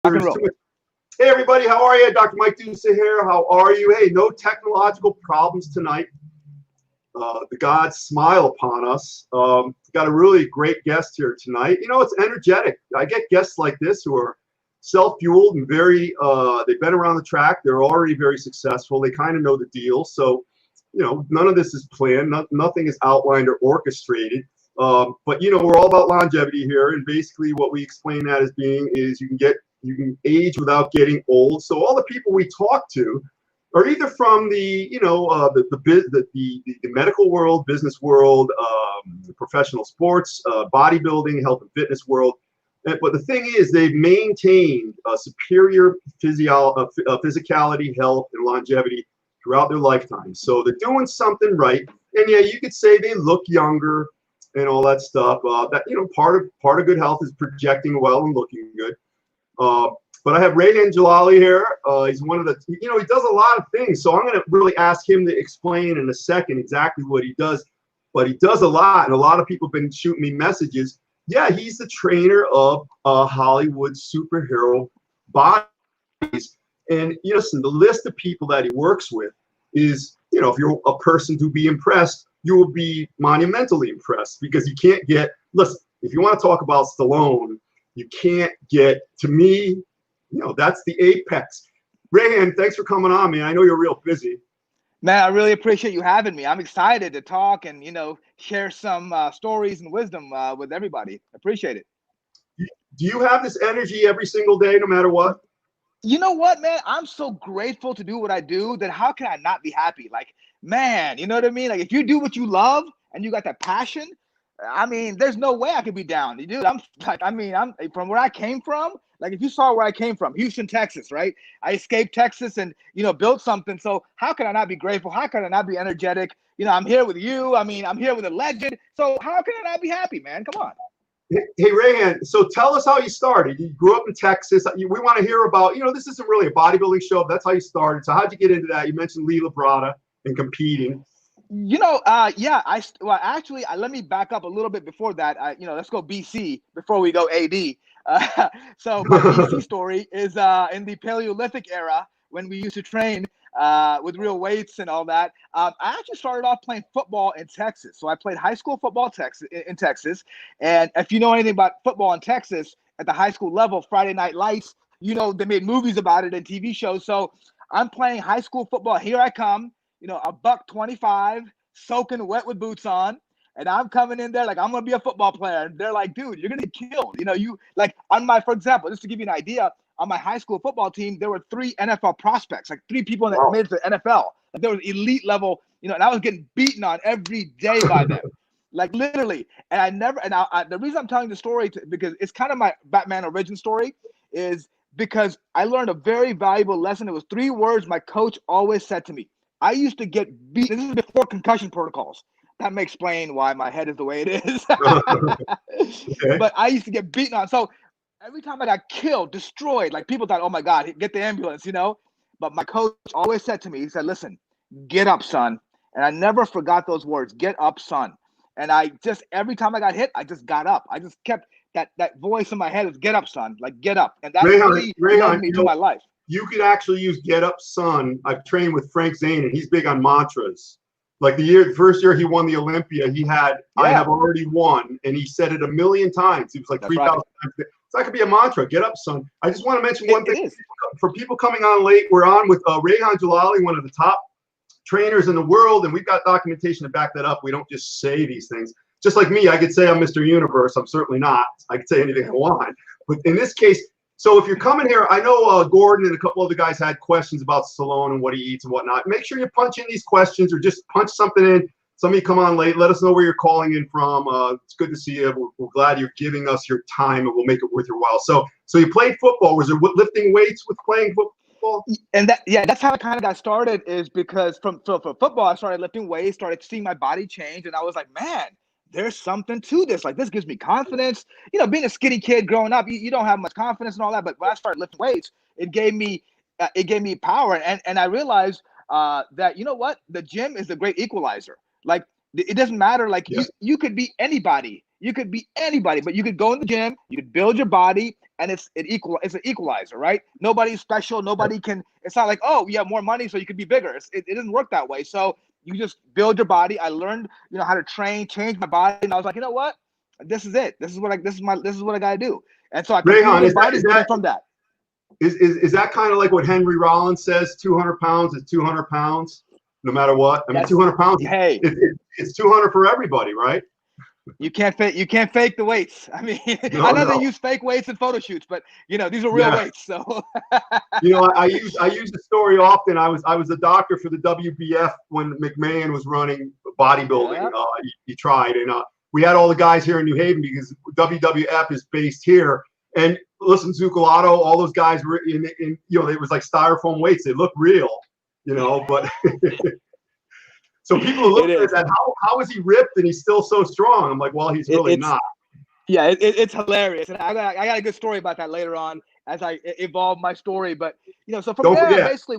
Rock and roll. Hey, everybody, how are you? Dr. Mike Dusa here. How are you? Hey, no technological problems tonight. The gods smile upon us. Got a really great guest here tonight. You know, it's energetic. I get guests like this who are self-fueled and very, they've been around the track. They're already very successful. They kind of know the deal. So, you know, none of this is planned. Nothing is outlined or orchestrated. But, you know, we're all about longevity here. And basically what we explain that as being is you can age without getting old. So all the people we talk to are either from the, you know, the medical world, business world, professional sports, bodybuilding, health and fitness world. But the thing is, they've maintained a superior physicality, health, and longevity throughout their lifetime. So they're doing something right. And yeah, you could say they look younger and all that stuff. That, you know, part of good health is projecting well and looking good. But I have Rehan Jalali here. He's one of the, you know, he does a lot of things. So I'm going to really ask him to explain in a second exactly what he does. But he does a lot. And a lot of people have been shooting me messages. Yeah, he's the trainer of Hollywood superhero bodies. And, you know, listen, the list of people that he works with is, you know, if you're a person to be impressed, you will be monumentally impressed because you can't get, listen, if you want to talk about Stallone, you can't get, to me, you know, that's the apex. Rehan, thanks for coming on, man. I know you're real busy. Man, I really appreciate you having me. I'm excited to talk and, you know, share some stories and wisdom with everybody. Appreciate it. Do you have this energy every single day, no matter what? You know what, man? I'm so grateful to do what I do that how can I not be happy? Like, man, you know what I mean? Like, if you do what you love and you got that passion, I mean, there's no way I could be down. Dude, I'm like, I mean, I'm from where I came from. Like, if you saw where I came from, Houston, Texas, right? I escaped Texas and, you know, built something. So how can I not be grateful? How can I not be energetic? You know, I'm here with you. I mean, I'm here with a legend. So how can I not be happy, man? Come on. Hey, Rehan, so tell us how you started. You grew up in Texas. We want to hear about, you know, this isn't really a bodybuilding show. That's how you started. So how'd you get into that? You mentioned Lee Labrada and competing. You know, yeah, actually, let me back up a little bit before that. You know, let's go BC before we go AD. So my BC story is in the Paleolithic era when we used to train with real weights and all that. I actually started off playing football in Texas. So I played high school football in Texas. And if you know anything about football in Texas at the high school level, Friday Night Lights, you know, they made movies about it and TV shows. So I'm playing high school football. Here I come. You know, $125, soaking wet with boots on. And I'm coming in there like, I'm going to be a football player. And they're like, dude, you're going to get killed. You know, you like for example, just to give you an idea, on my high school football team, there were 3 NFL prospects, like 3 people that made it to the NFL. Like there was elite level, you know, and I was getting beaten on every day by them. Like literally. And I never, and the reason I'm telling the story, because it's kind of my Batman origin story, is because I learned a very valuable lesson. It was 3 words my coach always said to me. I used to get beaten. This is before concussion protocols. That may explain why my head is the way it is. Okay. But I used to get beaten on. So every time I got killed, destroyed, like people thought, oh my God, get the ambulance, you know? But my coach always said to me, he said, listen, get up, son. And I never forgot those words, get up, son. And I just, every time I got hit, I just got up. I just kept that voice in my head was get up, son, like get up. And that really led me to my life. You could actually use get up, son. I've trained with Frank Zane and he's big on mantras. Like the first year he won the Olympia, he had, I have already won. And he said it 1,000,000 times. He was like 3,000 times. So that could be a mantra, get up, son. I just want to mention one thing. For people coming on late, we're on with Rehan Jalali, one of the top trainers in the world. And we've got documentation to back that up. We don't just say these things. Just like me, I could say I'm Mr. Universe. I'm certainly not. I could say anything I want. But in this case, so if you're coming here, I know Gordon and a couple other guys had questions about Stallone and what he eats and whatnot. Make sure you punch in these questions or just punch something in. Somebody come on late. Let us know where you're calling in from. It's good to see you. We're glad you're giving us your time, and we'll make it worth your while. So you played football. Was there lifting weights with playing football? And that's how I kind of got started, is because for football, I started lifting weights, started seeing my body change, and I was like, man, there's something to this. Like, this gives me confidence. You know, being a skinny kid growing up, you don't have much confidence and all that. But when I started lifting weights, it gave me power. And I realized that, you know what? The gym is the great equalizer. Like, it doesn't matter. Like, you could be anybody You could be anybody, but you could go in the gym, you could build your body, and it's an equalizer, right? Nobody's special. Nobody can. It's not like, oh, you have more money, so you could be bigger. It doesn't work that way. So you just build your body. I learned, how to train, change my body, and I was like, you know what? This is it. This is what I got to do. And so I Rehan, competed in bodybuilding from that. Is that kind of like what Henry Rollins says? 200 pounds is 200 pounds, no matter what. I mean, 200 pounds. Hey, it's 200 for everybody, right? You can't fake the weights. I mean, I know they use fake weights in photo shoots, but these are real weights. So I use the story often. I was a doctor for the WBF when McMahon was running bodybuilding. He tried, and we had all the guys here in New Haven because WWF is based here. And listen, Zucolato, all those guys were in it was like styrofoam weights. They look real, but. So people look at that. How is he ripped and he's still so strong? I'm like, well, he's really not. Yeah, it's hilarious, and I got a good story about that later on as I evolve my story. But so from there, basically,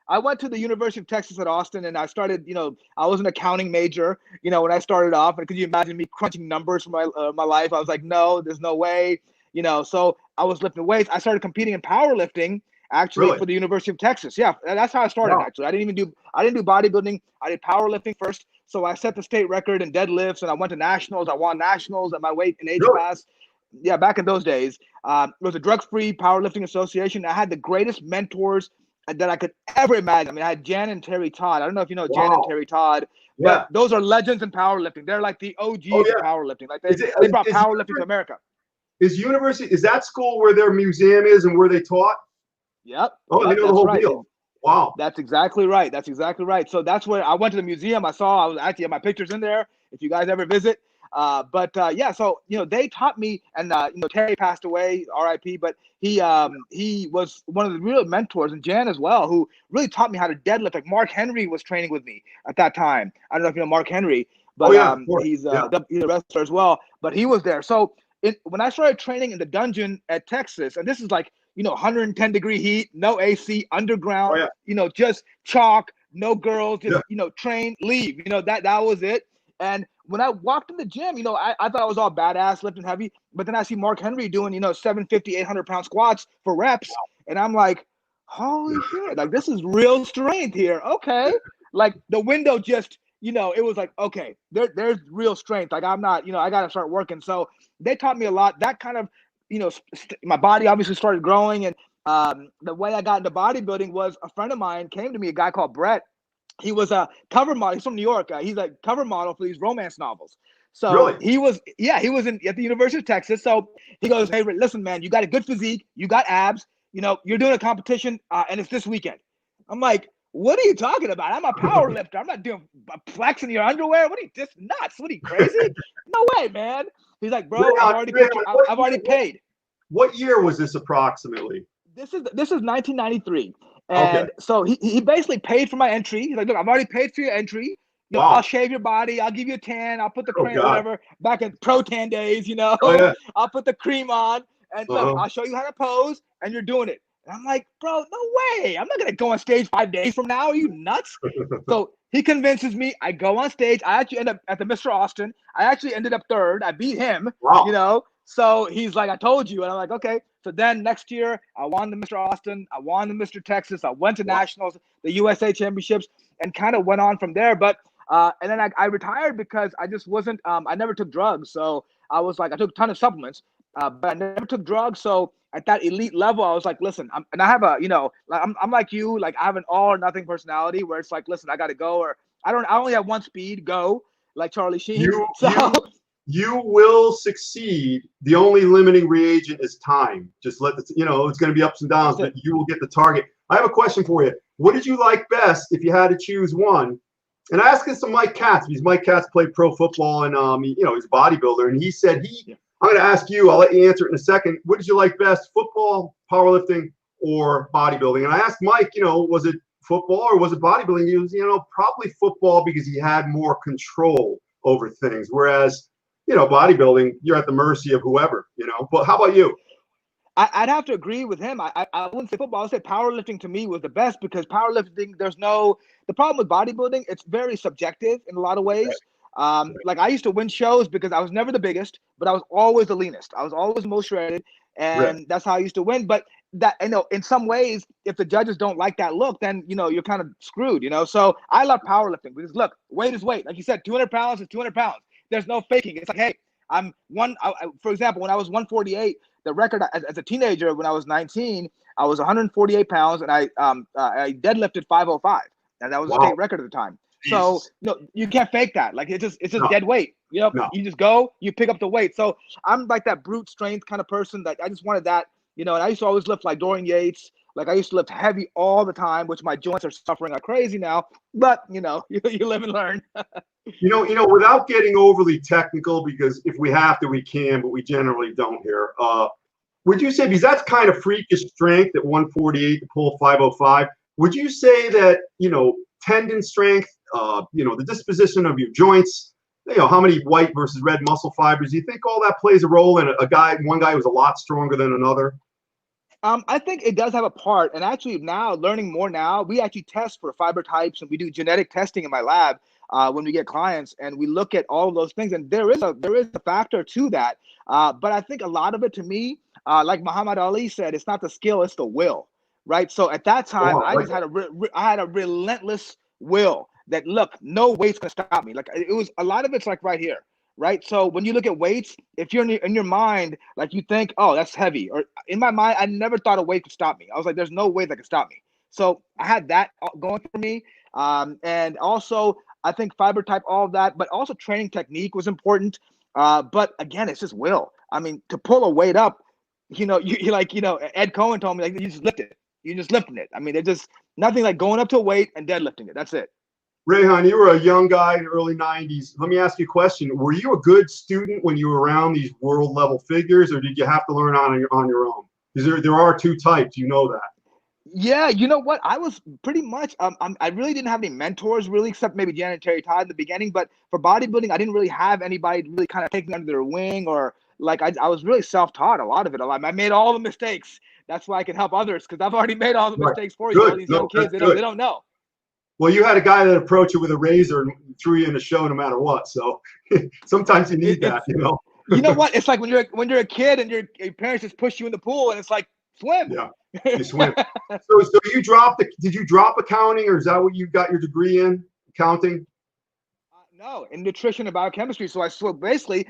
I went to the University of Texas at Austin, and I started. I was an accounting major. When I started off, and could you imagine me crunching numbers for my life? I was like, no, there's no way. So I was lifting weights. I started competing in powerlifting. Actually, for the University of Texas. Yeah, that's how I started, actually. I didn't do bodybuilding. I did powerlifting first. So I set the state record in deadlifts, and I went to nationals. I won nationals at my weight and age class. Yeah, back in those days. It was a drug-free powerlifting association. I had the greatest mentors that I could ever imagine. I mean, I had Jan and Terry Todd. I don't know if you know Jan and Terry Todd, but those are legends in powerlifting. They're like the OGs of powerlifting. Like they brought powerlifting to America. Is that school where their museum is and where they taught? Yep. Oh, they know the whole deal. Wow. That's exactly right. So that's where I went to the museum. I was actually have my pictures in there if you guys ever visit. So they taught me, and Terry passed away, R.I.P. But he was one of the real mentors, and Jan as well, who really taught me how to deadlift. Like Mark Henry was training with me at that time. I don't know if you know Mark Henry, but he's a wrestler as well. But he was there. So when I started training in the dungeon at Texas, and this is like 110-degree heat, no AC, underground, just chalk, no girls, just, train, leave, that was it. And when I walked in the gym, I thought I was all badass, lifting heavy, but then I see Mark Henry doing, 750, 800-pound squats for reps. And I'm like, holy shit, like this is real strength here. Okay. Like the window just, it was like, okay, there's real strength. Like I'm not, I got to start working. So they taught me a lot. That kind of, my body obviously started growing, and the way I got into bodybuilding was a friend of mine came to me, a guy called Brett. He was a cover model. He's from New York. He's a cover model for these romance novels. So he was at the University of Texas. So he goes, hey, listen, man, you got a good physique, you got abs, you're doing a competition, and it's this weekend. I'm like, what are you talking about? I'm a power lifter. I'm not doing flexing your underwear. What are you, just nuts? What are you, crazy? No way, man. He's like, bro, I've already paid. What year was this approximately? This is 1993. And so he basically paid for my entry. He's like, look, I've already paid for your entry. I'll shave your body. I'll give you a tan. I'll put the cream, whatever, back in pro tan days, I'll put the cream on. And look, I'll show you how to pose, and you're doing it. And I'm like, bro, no way. I'm not going to go on stage 5 days from now. Are you nuts? So he convinces me. I go on stage. I actually end up at the Mr. Austin. I actually ended up third. I beat him, So he's like, I told you. And I'm like, okay. So then next year, I won the Mr. Austin. I won the Mr. Texas. I went to nationals, the USA championships, and kind of went on from there. But and then I retired because I just wasn't, I never took drugs. So I was like, I took a ton of supplements, but I never took drugs. So at that elite level, I was like, listen, and I have a, I'm like you, like I have an all or nothing personality where it's like, listen, I got to go, or I only have one speed, go, like Charlie Sheen. You will succeed. The only limiting reagent is time. Just let it's going to be ups and downs, but you will get the target. I have a question for you. What did you like best if you had to choose one? And I asked this to Mike Katz, because Mike Katz played pro football, and he's a bodybuilder, and he said I'm going to ask you, I'll let you answer it in a second. What did you like best, football, powerlifting, or bodybuilding? And I asked Mike, was it football or was it bodybuilding? He was, probably football, because he had more control over things. Whereas, bodybuilding, you're at the mercy of whoever, But how about you? I'd have to agree with him. I wouldn't say football. I would say powerlifting to me was the best, because powerlifting, the problem with bodybuilding, it's very subjective in a lot of ways. Like I used to win shows because I was never the biggest, but I was always the leanest. I was always most shredded, Right. and that's how I used to win. But that, in some ways, if the judges don't like that look, then you're kind of screwed. So I love powerlifting because look, weight is weight. Like you said, 200 pounds is 200 pounds. There's no faking. It's like, hey, I'm for example, when I was 148, the record as a teenager when I was 19, I was 148 pounds, and I deadlifted 505, and that was a Wow. state record at the time. So you can't fake that. Like it's just No. dead weight. No. You just go, you pick up the weight. So I'm like that brute strength kind of person that I just wanted that. And I used to always lift like Dorian Yates. Like I used to lift heavy all the time, which my joints are suffering like crazy now. But you live and learn. Without getting overly technical, because if we have to, we can, but we generally don't here. Would you say, because that's kind of freakish strength at 148 to pull 505, would you say that, tendon strength, the disposition of your joints, how many white versus red muscle fibers, do you think all that plays a role in one guy who's a lot stronger than another? I think it does have a part. And actually now, learning more now, we actually test for fiber types, and we do genetic testing in my lab when we get clients, and we look at all of those things. And there is a factor to that. But I think a lot of it, to me, like Muhammad Ali said, it's not the skill, it's the will, right? So at that time, I just had a relentless will that, look, no weight's gonna stop me. Like it was a lot of it's like right here. Right. So when you look at weights, if you're in your mind, like you think, oh, that's heavy, or in my mind, I never thought a weight could stop me. I was like, there's no way that could stop me. So I had that going for me. And also I think fiber type, all of that, but also training technique was important. But again, it's just will. I mean, to pull a weight up, you like, Ed Cohen told me, like, you just lift it. You're just lifting it. I mean, there's just nothing like going up to a weight and deadlifting it. That's it. Rehan, you were a young guy in the early 90s. Let me ask you a question. Were you a good student when you were around these world level figures, or did you have to learn on your own? Because there are two types, that. Yeah, you know what? I was pretty much I really didn't have any mentors really, except maybe Jan and Terry Todd in the beginning. But for bodybuilding, I didn't really have anybody really kind of take me under their wing, or like I was really self-taught a lot of it. I made all the mistakes. That's why I can help others, because I've already made all the mistakes for you. All these young kids, they don't know. Well, you had a guy that approached you with a razor and threw you in the show no matter what. So sometimes you need that, You know what? It's like when you're a kid and your parents just push you in the pool and it's like, swim. Yeah, you swim. So did you drop accounting, or is that what you got your degree in, accounting? No, in nutrition and biochemistry. So initially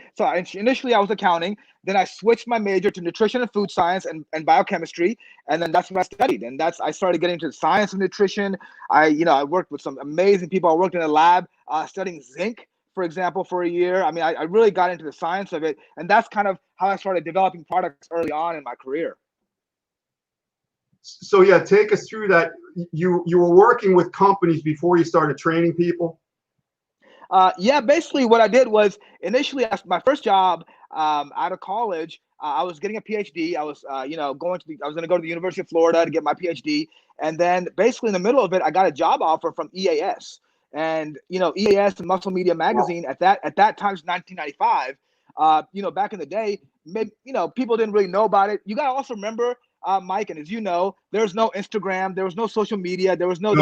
I was accounting, then I switched my major to nutrition and food science and biochemistry, and then that's what I studied. And I started getting into the science of nutrition. I worked with some amazing people. I worked in a lab studying zinc, for example, for a year. I mean, I really got into the science of it, and that's kind of how I started developing products early on in my career. So yeah, take us through that. You were working with companies before you started training people? Yeah, basically what I did was initially my first job out of college, I was getting a PhD. I was, I was going to go to the University of Florida to get my PhD. And then basically in the middle of it, I got a job offer from EAS. And, EAS and Muscle Media Magazine at that time, 1995, back in the day, maybe, people didn't really know about it. You got to also remember, Mike, and as you know, there was no Instagram, there was no social media, there was no.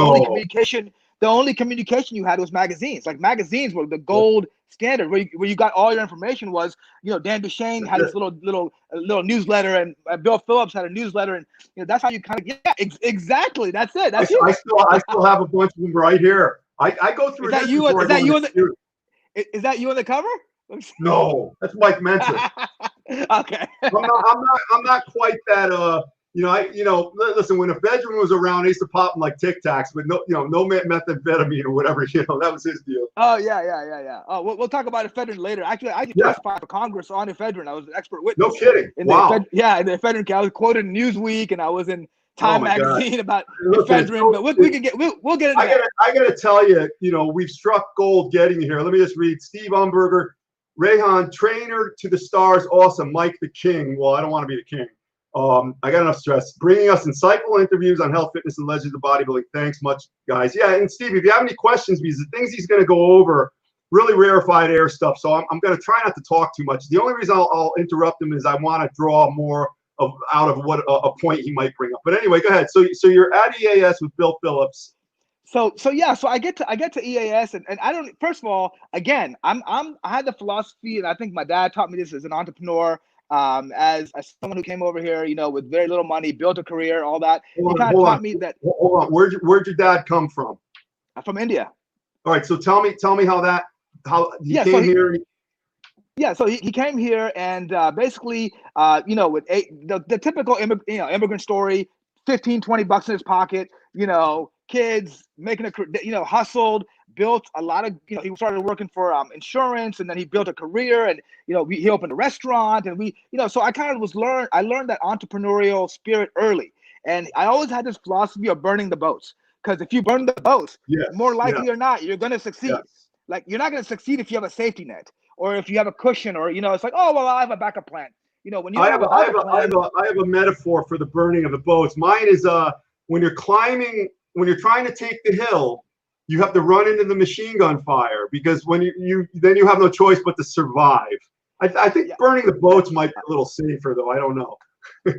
The only communication you had was magazines. Like magazines were the gold standard, where you got all your information was, Dan Duchesne had his little newsletter, and Bill Phillips had a newsletter, and that's how you kind of exactly. That's it. That's I still have a bunch of them right here. I go through. Is that you on the cover? No, that's Mike Mentor. Okay. I'm not quite that. Listen, when ephedrine was around, I used to pop them like Tic Tacs, but no methamphetamine or whatever. That was his deal. Oh yeah. Oh, we'll talk about ephedrine later. Actually, I testified for Congress on ephedrine. I was an expert witness. No kidding. Wow. In the ephedrine case, I was quoted in Newsweek, and I was in Time magazine about ephedrine. But we'll get into that. I gotta tell you, we've struck gold getting you here. Let me just read. Steve Umberger, Rehan, trainer to the stars, awesome. Mike the King. Well, I don't want to be the king. I got enough stress. Bringing us insightful interviews on health, fitness, and legends of bodybuilding. Thanks much, guys. Yeah, and Steve, if you have any questions, because the things he's going to go over, really rarefied air stuff. So I'm going to try not to talk too much. The only reason I'll interrupt him is I want to draw more out of what a point he might bring up. But anyway, go ahead. So you're at EAS with Bill Phillips. So yeah, so I get to EAS, and I don't, first of all, again, I had the philosophy, and I think my dad taught me this as an entrepreneur, as someone who came over here, with very little money, built a career, all that. He Hold on, kind of hold on, taught me that. hold on. Where'd your dad come from? I'm from India. All right, so tell me how he Yeah, so came here. yeah, so he came here, and basically, with the typical immigrant story, 15, $20 in his pocket, kids making hustled, built a lot of, he started working for insurance, and then he built a career, and he opened a restaurant, and so I learned that entrepreneurial spirit early, and I always had this philosophy of burning the boats, because if you burn the boats, more Yes, yes, likely or not, you're going to succeed. yes. Like, you're not going to succeed if you have a safety net, or if you have a cushion, or it's like, oh well, I have a backup plan. When you I don't have have a, a I have backup a, I have plan. a, I have a metaphor for the burning of the boats. Mine is when you're climbing, when you're trying to take the hill, you have to run into the machine gun fire, because when then you have no choice but to survive. I think Yeah, burning the boats might be a little safer, though. I don't know.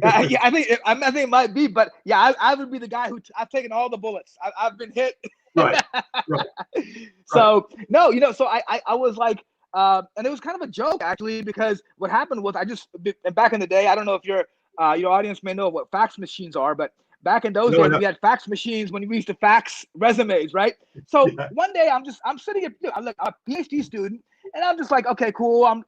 yeah, I think it might be, but yeah, I would be the guy I've taken all the bullets. I've been hit. Right, right, right. So no, so I was like, and it was kind of a joke, actually, because what happened was, back in the day, I don't know if your audience may know what fax machines are, but back in those No, days, no. we had fax machines when we used to fax resumes, right? So Yeah, one day I'm sitting here, I'm like a PhD student, and I'm just like, okay, cool. I've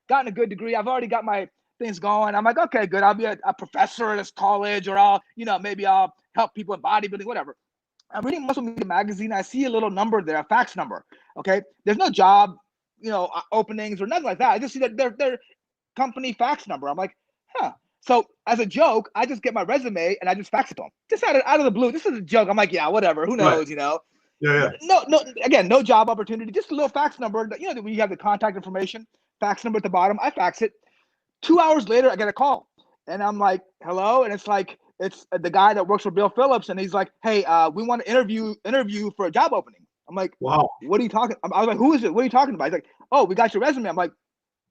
gotten a good degree. I've already got my things going. I'm like, okay, good. I'll be a professor at this college, or maybe I'll help people in bodybuilding, whatever. I'm reading Muscle Media magazine. I see a little number there, a fax number. Okay, there's no job, openings or nothing like that. I just see that their company fax number. I'm like, huh. So as a joke, I just get my resume and I just fax it to them, just out of the blue. This is a joke. I'm like, yeah, whatever. Who right. knows, Yeah, yeah. No. Again, no job opportunity. Just a little fax number. When you have the contact information, fax number at the bottom. I fax it. 2 hours later, I get a call, and I'm like, "Hello," and it's the guy that works for Bill Phillips, and he's like, "Hey, we want to interview for a job opening." I'm like, Wow. "What are you talking?" I was like, "Who is it? What are you talking about?" He's like, "Oh, we got your resume." I'm like,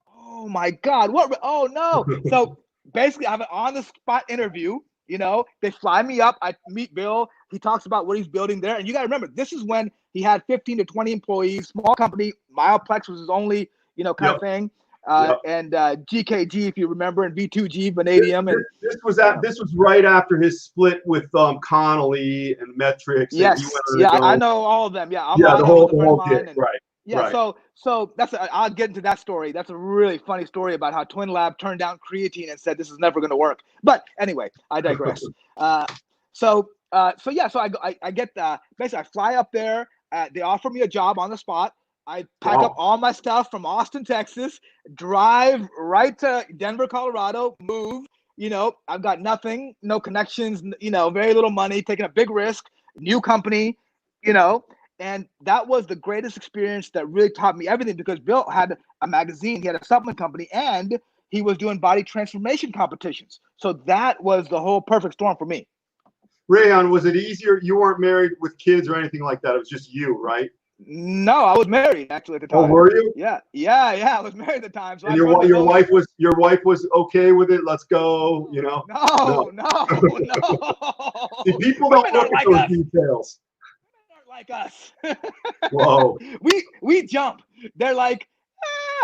"Oh my God, what? Oh no!" So basically, I have an on-the-spot interview. They fly me up. I meet Bill. He talks about what he's building there, and you got to remember, this is when he had 15 to 20 employees, small company. Mileplex was his only, kind Yep, of thing. yep. And GKG, if you remember, and V2G, This, Vanadium, this, and this was this was right after his split with Connolly and Metrics, and he went yes, on yeah, his I own. know all of them. Yeah, Yeah, the Amano whole was a the friend of whole gig. mine, and Right, yeah, right. so I'll get into that story. That's a really funny story about how Twin Lab turned down creatine and said this is never going to work. But anyway, I digress. So yeah, so I get basically I fly up there. They offer me a job on the spot. I pack up Wow. all my stuff from Austin, Texas, drive right to Denver, Colorado, move. I've got nothing, no connections, very little money, taking a big risk, new company, you know, and that was the greatest experience that really taught me everything, because Bill had a magazine, he had a supplement company, and he was doing body transformation competitions. So that was the whole perfect storm for me. Rehan, was it easier? You weren't married with kids or anything like that. It was just you, right? No, I was married actually at the Oh, time. were you? Yeah, I was married at the time. So And I burned the your boats. wife was okay with it. Let's go. No. No, no, See, no. people don't Women look aren't at like those us. details. Women aren't like us. Whoa. we jump. They're like,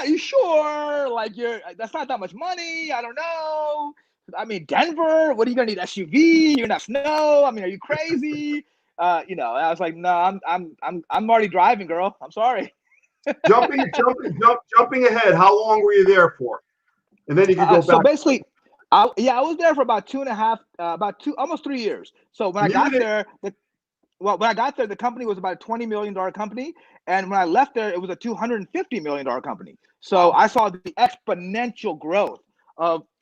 are you sure? Like, that's not that much money. I don't know. I mean, Denver. What are you gonna need? SUV? You're not snow. I mean, are you crazy? I was like, no, I'm already driving, girl. I'm sorry. Jumping ahead. How long were you there for? And then you could go So back. basically, I was there for about 2.5, almost 3 years. So when I And you were got there. there, the company was about a $20 million company, and when I left there, it was a $250 million company. So Wow. I saw the exponential growth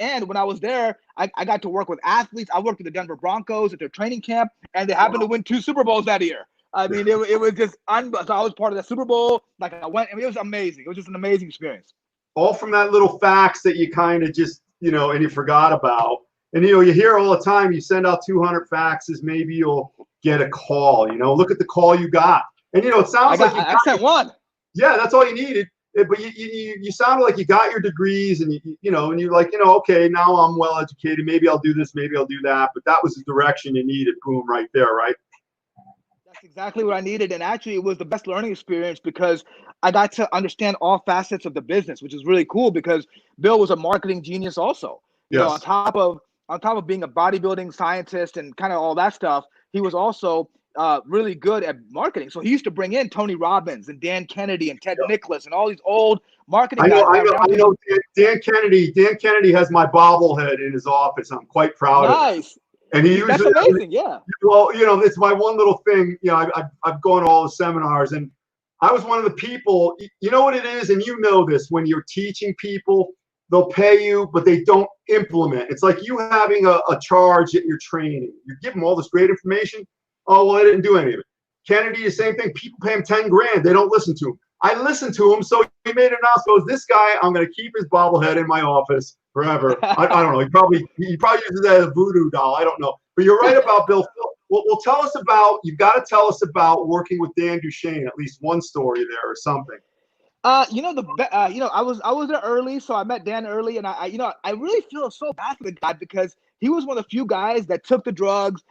and when I was there, I got to work with athletes. I worked with the Denver Broncos at their training camp, and they happened to Wow. win 2 Super Bowls that year. I mean, it was just so I was part of the Super Bowl. Like, I went. I mean, it was amazing. It was just an amazing experience. All from that little fax that you kind of just, and you forgot about. And, you hear all the time, you send out 200 faxes, maybe you'll get a call, look at the call you got. And, it sounds like you I got, sent one. yeah, that's all you needed. But you sounded like you got your degrees, and and you're like, okay, now I'm well educated. Maybe I'll do this, maybe I'll do that. But that was the direction you needed. Boom, right there, right? That's exactly what I needed. And actually, it was the best learning experience because I got to understand all facets of the business, which is really cool because Bill was a marketing genius also. You know, Yes. on top of being a bodybuilding scientist and kind of all that stuff, he was also really good at marketing. So he used to bring in Tony Robbins and Dan Kennedy and Ted Nicholas and all these old marketing I know, guys. I know. Dan Kennedy. Dan Kennedy has my bobblehead in his office. I'm quite proud of it. Nice. And he That's usually, amazing. Yeah. well, you know, it's my one little thing. You know, I've gone to all the seminars, and I was one of the people. You know what it is, and you know this. When you're teaching people, they'll pay you, but they don't implement. It's like you having a charge that you're training. You give them all this great information. Oh, well, they didn't do any of it. Kennedy, the same thing. People pay him 10 grand. They don't listen to him. I listened to him, so he made an announcement. This guy, I'm going to keep his bobblehead in my office forever. I don't know. He probably uses that as a voodoo doll. I don't know. But you're right about Bill. Well, tell us about. You've got to tell us about working with Dan Duchesne. At least one story there or something. You know I was there early, so I met Dan early, and I really feel so bad for the guy because he was one of the few guys that took the drugs,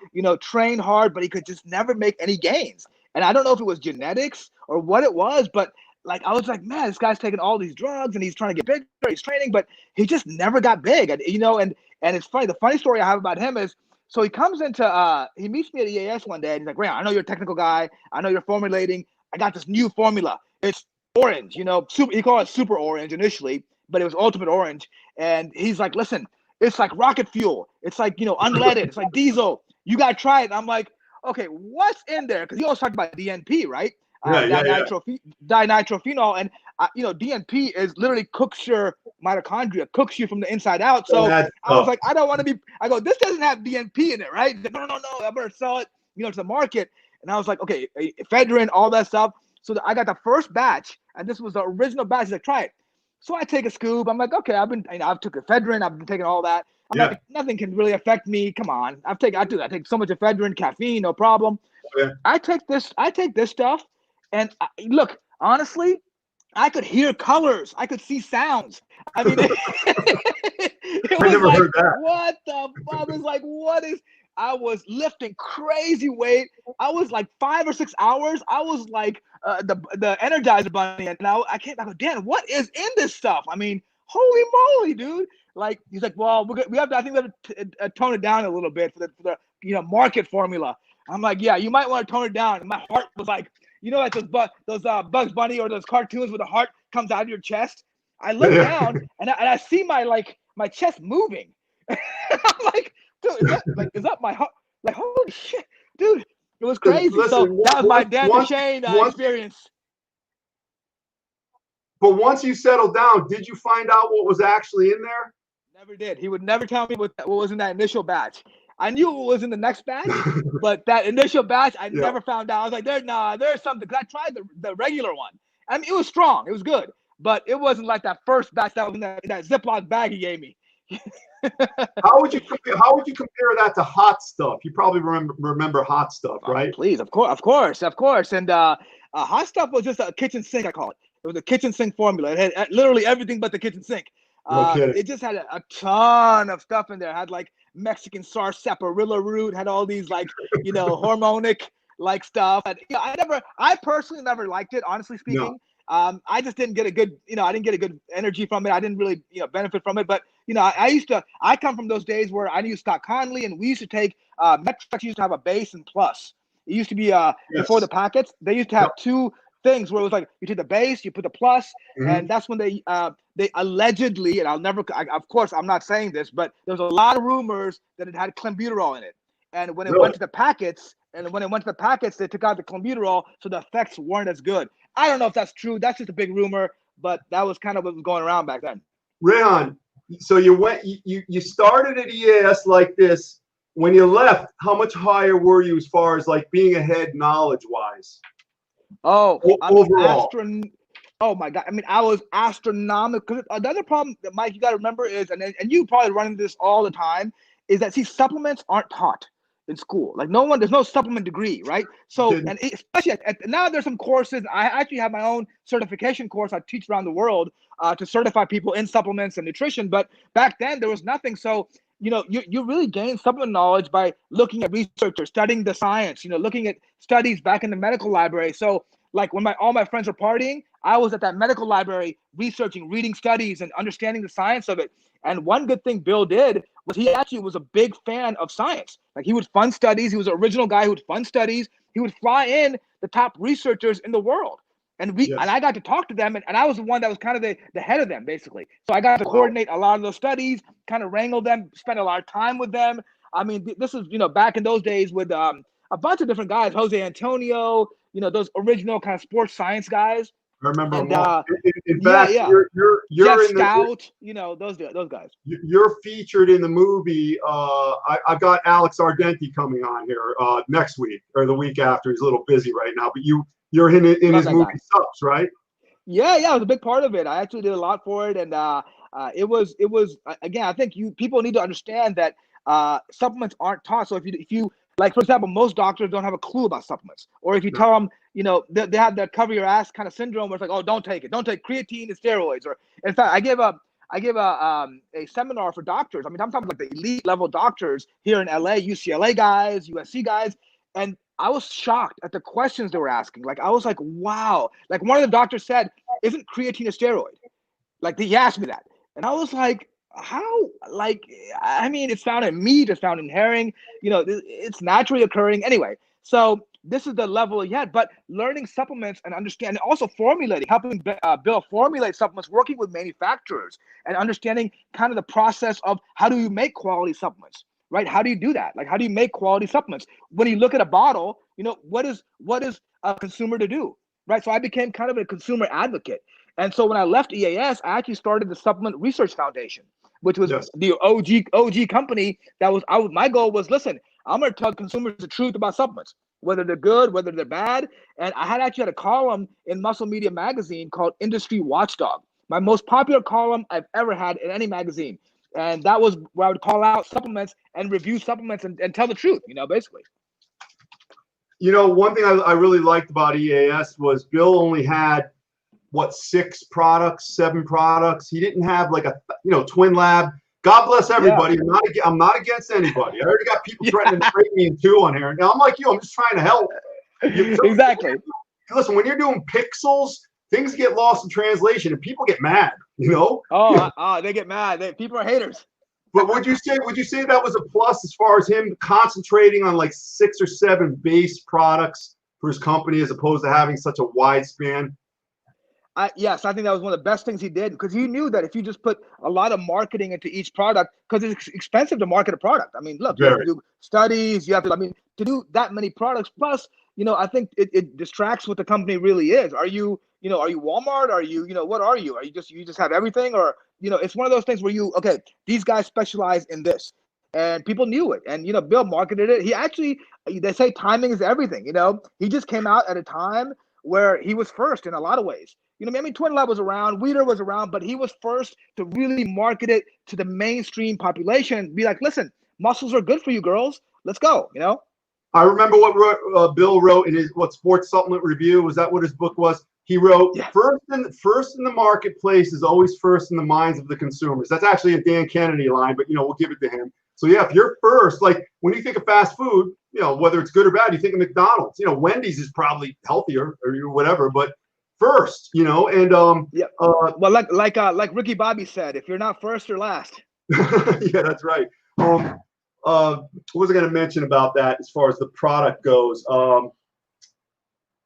trained hard, but he could just never make any gains. And I don't know if it was genetics or what it was, but like I was like, man, this guy's taking all these drugs and he's trying to get bigger, he's training, but he just never got big. And and it's funny. The funny story I have about him is so he comes into he meets me at EAS one day and he's like, Ray, I know you're a technical guy, I know you're formulating. I got this new formula. It's orange, super, he called it super orange initially, but it was ultimate orange. And he's like, listen, it's like rocket fuel. It's like, unleaded. It's like diesel. You got to try it. And I'm like, okay, what's in there? Because he always talked about DNP, right? Dinitrophenol. And, DNP is literally cooks your mitochondria, cooks you from the inside out. So I was like, I don't want to be, I go, this doesn't have DNP in it, right? No, I better sell it, to the market. And I was like, okay, ephedrine, all that stuff. So I got the first batch, and this was the original batch. He's like, try it. So I take a scoop. I'm like, okay, I've took ephedrine. I've been taking all that. I'm like, nothing can really affect me. Come on. I take so much ephedrine, caffeine, no problem. Yeah. I take this stuff, and look, honestly, I could hear colors. I could see sounds. I mean, it was never heard that. What the fuck? I was like, I was lifting crazy weight. I was like 5 or 6 hours. I was like the Energizer Bunny, and I go, Dan, what is in this stuff? I mean, holy moly, dude! Like he's like, well, we have to. I think we have to tone it down a little bit for the market formula. I'm like, yeah, you might want to tone it down. And my heart was like, like those Bugs Bunny or those cartoons where the heart comes out of your chest. I look down and I see my chest moving. I'm like, dude, is that my heart? Like, holy shit, dude, it was crazy. Listen, so that was my Dan Duchesne experience. But once you settled down, did you find out what was actually in there? Never did. He would never tell me what was in that initial batch. I knew what was in the next batch, but that initial batch, I never found out. I was like, there's something. Because I tried the regular one. I mean, it was strong. It was good. But it wasn't like that first batch that was in that Ziploc bag he gave me. How would you compare that to hot stuff? You probably remember hot stuff, right? Please, of course. And hot stuff was just a kitchen sink, I call it. It was a kitchen sink formula. It had literally everything but the kitchen sink. It just had a ton of stuff in there. It had like Mexican sarsaparilla root, had all these like, hormonic like stuff. And, I personally never liked it, honestly speaking. No. I just didn't get a good, I didn't get a good energy from it. I didn't really, benefit from it. But, I come from those days where I knew Scott Conley, and we used to take, Metrics used to have a base and plus. It used to be before the packets. They used to have two things where it was like you take the base, you put the plus, and that's when they allegedly, and of course I'm not saying this, but there was a lot of rumors that it had clenbuterol in it. And when it went to the packets, they took out the clenbuterol, so the effects weren't as good. I don't know if that's true. That's just a big rumor, but that was kind of what was going around back then. Rehan, so you started at EAS like this. When you left, how much higher were you as far as like being ahead knowledge-wise? Oh, overall. Oh my God! I mean, I was astronomical. The other problem that Mike, you got to remember is, and you probably run into this all the time, is that supplements aren't taught in school. Like there's no supplement degree, right? So, and especially now there's some courses. I actually have my own certification course I teach around the world to certify people in supplements and nutrition. But back then there was nothing. So you really gain supplement knowledge by looking at researchers, studying the science, looking at studies back in the medical library. So like when all my friends were partying, I was at that medical library researching, reading studies and understanding the science of it. And one good thing Bill did was he actually was a big fan of science. Like he would fund studies. He was an original guy who would fund studies. He would fly in the top researchers in the world. And Yes. I got to talk to them, and I was the one that was kind of the head of them, basically. So I got to Wow. coordinate a lot of those studies, kind of wrangle them, spend a lot of time with them. I mean, this is, back in those days with a bunch of different guys, Jose Antonio, those original kind of sports science guys. I remember And them all. In fact, you're Jeff in Scout, those guys. You're featured in the movie. I've got Alex Ardenti coming on here next week or the week after. He's a little busy right now, but you're in his movie Subs, right? Yeah, it was a big part of it. I actually did a lot for it, and it was again. I think people need to understand that supplements aren't taught. So if you like, for example, most doctors don't have a clue about supplements, or if you tell them, they have that cover your ass kind of syndrome, where it's like, oh, don't take creatine and steroids. Or in fact, I gave a seminar for doctors. I mean, I'm talking about the elite level doctors here in LA, UCLA guys, USC guys, and I was shocked at the questions they were asking. Like, I was like, wow. Like, one of the doctors said, isn't creatine a steroid? Like, he asked me that. And I was like, how? Like, I mean, it's found in meat, it's found in herring, it's naturally occurring. Anyway, so this is the level he had. But learning supplements and understanding, also formulating, helping Bill formulate supplements, working with manufacturers, and understanding kind of the process of how do you make quality supplements. Right? How do you do that? Like, how do you make quality supplements? When you look at a bottle, what is a consumer to do? Right? So I became kind of a consumer advocate. And so when I left EAS, I actually started the Supplement Research Foundation, which was the OG company my goal was, listen, I'm going to tell consumers the truth about supplements, whether they're good, whether they're bad. And I actually had a column in Muscle Media magazine called Industry Watchdog, my most popular column I've ever had in any magazine. And that was where I would call out supplements and review supplements and tell the truth, basically. One thing I really liked about EAS was Bill only had, 6 products, 7 products. He didn't have like a, twin lab. God bless everybody. Yeah. I'm not against anybody. I already got people threatening to trade me in 2 on here. Now I'm like you. I'm just trying to help. Exactly. Listen, when you're doing pixels, things get lost in translation and people get mad. Oh, they get mad. People are haters. But would you say that was a plus as far as him concentrating on like 6 or 7 base products for his company as opposed to having such a wide span? Yes, I think that was one of the best things he did, because he knew that if you just put a lot of marketing into each product, because it's expensive to market a product. I mean, look, you have to do studies, to do that many products. Plus, I think it distracts what the company really is. Are you Walmart? Are you, what are you? Are you just have everything? Or, it's one of those things where these guys specialize in this. And people knew it. And, Bill marketed it. He actually, they say timing is everything. He just came out at a time where he was first in a lot of ways. Twin Lab was around, Weeder was around, but he was first to really market it to the mainstream population and be like, listen, muscles are good for you girls. Let's go, I remember what Bill wrote in his Sports Supplement Review. Was that what his book was? He wrote, first in the marketplace is always first in the minds of the consumers. That's actually a Dan Kennedy line, but, we'll give it to him. So, yeah, if you're first, like when you think of fast food, whether it's good or bad, you think of McDonald's. Wendy's is probably healthier or whatever, but first, and well, like Ricky Bobby said, if you're not first, you're last. Yeah, that's right. What was I going to mention about that as far as the product goes?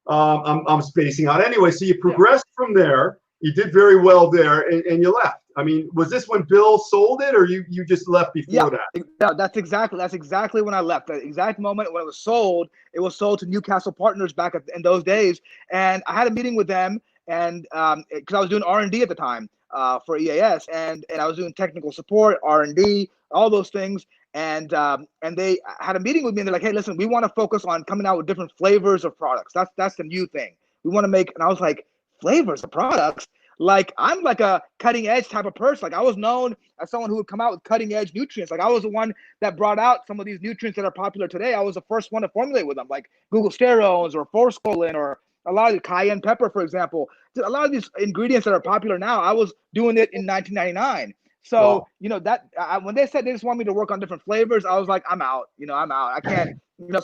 I'm spacing out. Anyway, so you progressed from there. You did very well there, and you left. I mean, was this when Bill sold it, or you just left before that? Yeah, that's exactly when I left. The exact moment when it was sold to Newcastle Partners back in those days, and I had a meeting with them, and because I was doing R&D at the time for EAS, and I was doing technical support, R&D, all those things, and they had a meeting with me, and they're like, hey, listen, we want to focus on coming out with different flavors of products. That's the new thing. We want to make, and I was like, flavors of products? Like, I'm like a cutting edge type of person. Like, I was known as someone who would come out with cutting edge nutrients. Like, I was the one that brought out some of these nutrients that are popular today. I was the first one to formulate with them, like glucosterones or forskolin or a lot of the cayenne pepper, for example. A lot of these ingredients that are popular now, I was doing it in 1999. So, that when they said they just want me to work on different flavors, I was like, I'm out. I'm out. I can't.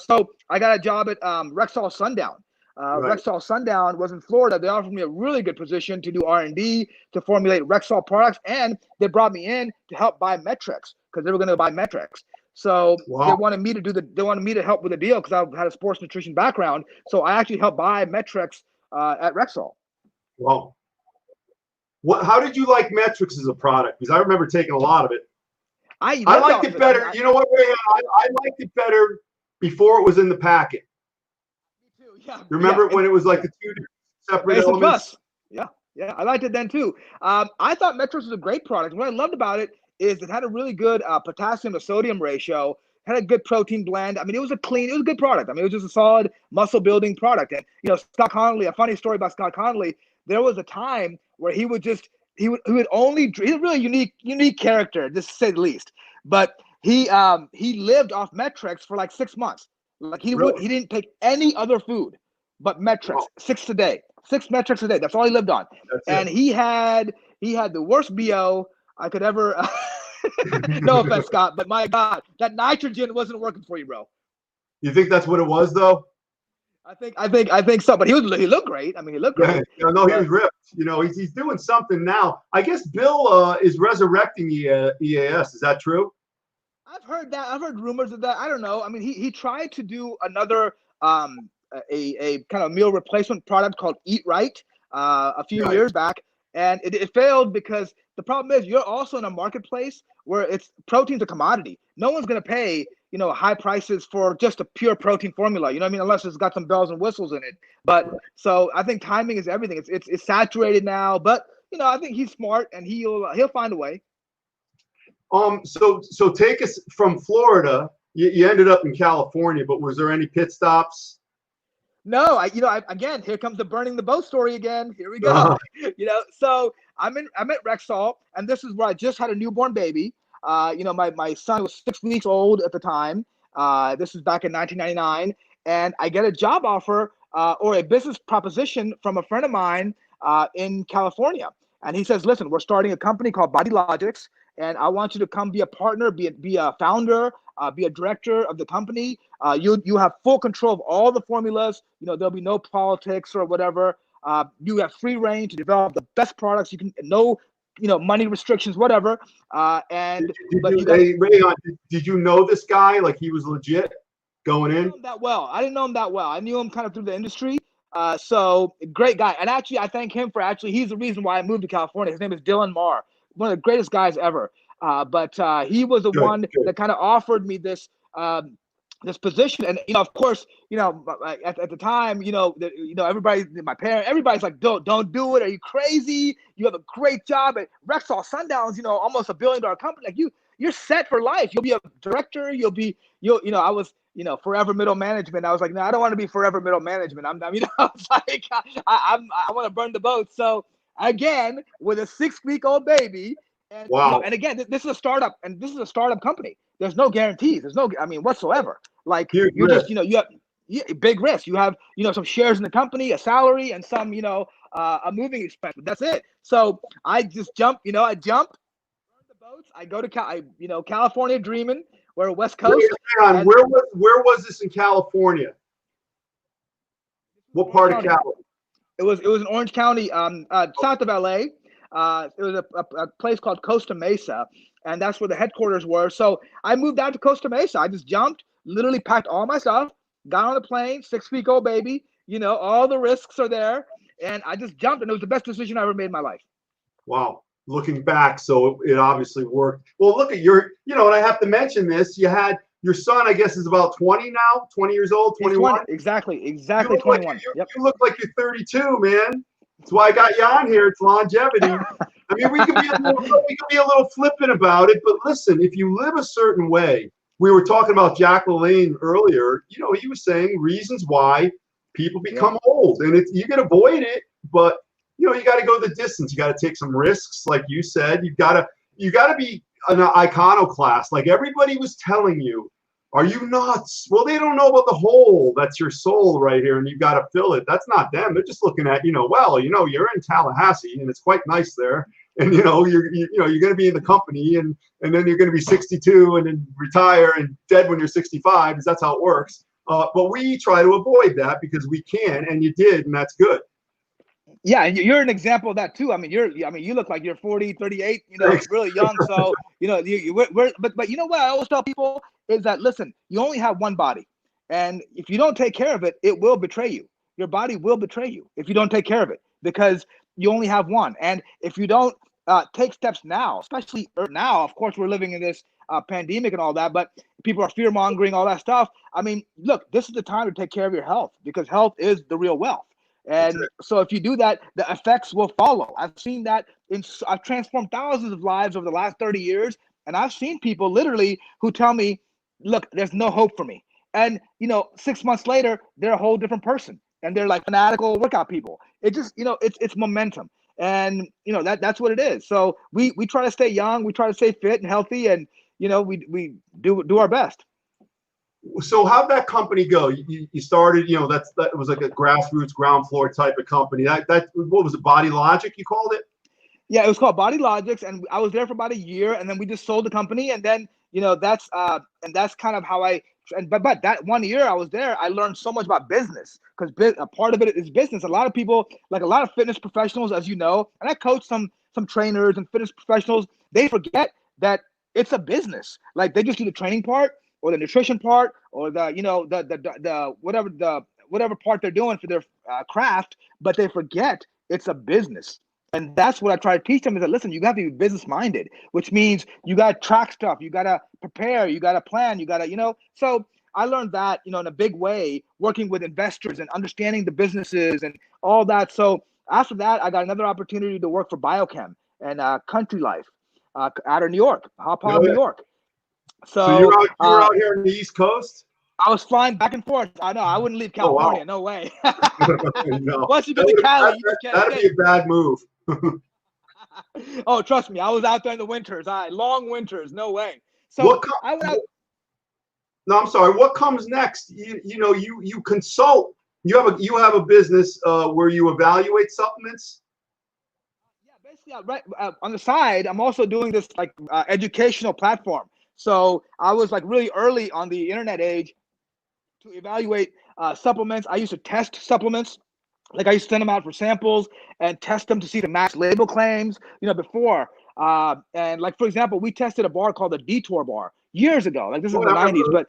So I got a job at Rexall Sundown. Right. Rexall Sundown was in Florida. They offered me a really good position to do R&D, to formulate Rexall products, and they brought me in to help buy Metrics because they were going to buy Metrics. So Wow. they wanted me to help with the deal because I had a sports nutrition background. So I actually helped buy Metrics at Rexall. Wow. How did you like Metrics as a product? Because I remember taking a lot of it. I liked it better. You know what, Ray? I liked it better before it was in the packet. Me too. Yeah. Remember when it was like the two separate Base elements? Yeah, I liked it then too. I thought Metrics was a great product. What I loved about it is it had a really good potassium to sodium ratio. Had a good protein blend. I mean, it was a good product. I mean, it was just a solid muscle building product. And Scott Connolly. A funny story about Scott Connolly. There was a time where he was a really unique character, just to say the least. But he lived off Metrics for like 6 months. Like he didn't take any other food but Metrics. Wow. 6 Metrics a day. That's all he lived on. And he had the worst BO I could ever. No offense, Scott, but my God, that nitrogen wasn't working for you, bro. You think that's what it was, though? I think so. But he looked great. I mean, he looked great. Yeah, no, he was ripped. He's doing something now. I guess Bill is resurrecting EAS. Is that true? I've heard that. I've heard rumors of that. I don't know. I mean, he tried to do another a kind of meal replacement product called Eat Right a few years back, and it failed because the problem is you're also in a marketplace where protein's a commodity. No one's going to pay high prices for just a pure protein formula. You know what I mean? Unless it's got some bells and whistles in it. But so I think timing is everything. It's saturated now, but I think he's smart and he'll find a way. So take us from Florida. You ended up in California, but was there any pit stops? No, again, here comes the burning the boat story again. Here we go. So I'm at Rexall, and this is where I just had a newborn baby. My son was 6 weeks old at the time. This was back in 1999, and I get a job offer or a business proposition from a friend of mine in California, and he says, "Listen, we're starting a company called Bodies-Rehan, and I want you to come be a partner, be a founder, be a director of the company. You have full control of all the formulas. There'll be no politics or whatever. You have free reign to develop the best products. You can money restrictions, whatever. And did you know this guy? Like he was legit going in? I didn't know him that well. I knew him kind of through the industry. So great guy. And actually, I thank him for he's the reason why I moved to California. His name is Dylan Marr, one of the greatest guys ever. But he was the one that kind of offered me this this position, and of course, at the time, everybody, my parents, everybody's like, don't do it. Are you crazy? You have a great job at Rexall Sundowns, almost $1 billion company. Like you're set for life. You'll be a director. I was, forever middle management. I was like, no, I don't want to be forever middle management. I was like, I want to burn the boat. So again, with a 6-week-old baby. And, wow. And again, this is a startup, and this is a startup company. There's no guarantees. There's no, whatsoever. Like you just, you have big risk. You have, some shares in the company, a salary, and some, a moving expense. But that's it. So I just jump. I jump, burn the boats. I go to California dreaming. We're West Coast. Where was this in California? What part of California? It was in Orange County, south of LA. It was a place called Costa Mesa, and that's where the headquarters were. So I moved out to Costa Mesa. I just jumped, literally packed all my stuff, got on the plane, 6-week-old baby, all the risks are there. And I just jumped, and it was the best decision I ever made in my life. Wow. Looking back, so it obviously worked. Well, look at and I have to mention this, you had your son, I guess, is about 20 now, 20 years old, 21. Exactly 21. You look like you're 32, man. That's why I got you on here. It's longevity. I mean, we could be a little flippant about it, but listen, if you live a certain way, we were talking about Jack LaLanne earlier. He was saying reasons why people become old, and you can avoid it, but you got to go the distance. You got to take some risks, like you said. You got to be an iconoclast, like everybody was telling you. Are you nuts? Well, they don't know about the hole. That's your soul right here, and you've got to fill it. That's not them. They're just looking at, you're in Tallahassee, and it's quite nice there. and you're going to be in the company, and then you're going to be 62 and then retire and dead when you're 65, because that's how it works. But we try to avoid that because we can, and you did, and that's good. Yeah, and you're an example of that too. I mean, you look like you're 40, 38, Thanks. really young. So, but you know what I always tell people is that, listen, you only have one body. And if you don't take care of it, it will betray you. Your body will betray you if you don't take care of it, because you only have one. And if you don't take steps now, especially now, of course, we're living in this pandemic and all that, but people are fear mongering, all that stuff. I mean, look, this is the time to take care of your health, because health is the real wealth. And so if you do that, the effects will follow. I've seen that I've transformed thousands of lives over the last 30 years. And I've seen people literally who tell me, look, there's no hope for me. And, 6 months later, they're a whole different person. And they're like fanatical workout people. It just, it's momentum. And, that's what it is. So we try to stay young. We try to stay fit and healthy. And, we do our best. So how'd that company go? You started, that was like a grassroots, ground floor type of company. That what was it, Body Logic you called it? Yeah, it was called Body Logics, and I was there for about a year, and then we just sold the company, and then that's kind of how but that 1 year I was there, I learned so much about business, because a part of it is business. A lot of people, like a lot of fitness professionals, as you know, and I coach some trainers and fitness professionals, they forget that it's a business. Like they just do the training part, or the nutrition part, or the whatever part they're doing for their craft, but they forget it's a business. And that's what I try to teach them, is that, listen, you got to be business minded, which means you got to track stuff, you got to prepare, you got to plan, you got to, so I learned that, in a big way, working with investors and understanding the businesses and all that. So after that, I got another opportunity to work for Biochem and Country Life out of New York, New York. So you were out here on the East Coast? I was flying back and forth. I know, I wouldn't leave California. Oh, wow. No way. No. Once you get to Cali, you just can't escape. That'd be a bad move. Oh, trust me, I was out there in the winters. Long winters, no way. So I went out. No, I'm sorry. What comes next? You consult. You have a business where you evaluate supplements. Yeah, basically, right on the side, I'm also doing this like educational platform. So I was like really early on the internet age to evaluate supplements. I used to test supplements. Like I used to send them out for samples and test them to see the match label claims, before. And like, for example, we tested a bar called the Detour bar years ago. Like this is in the 90s,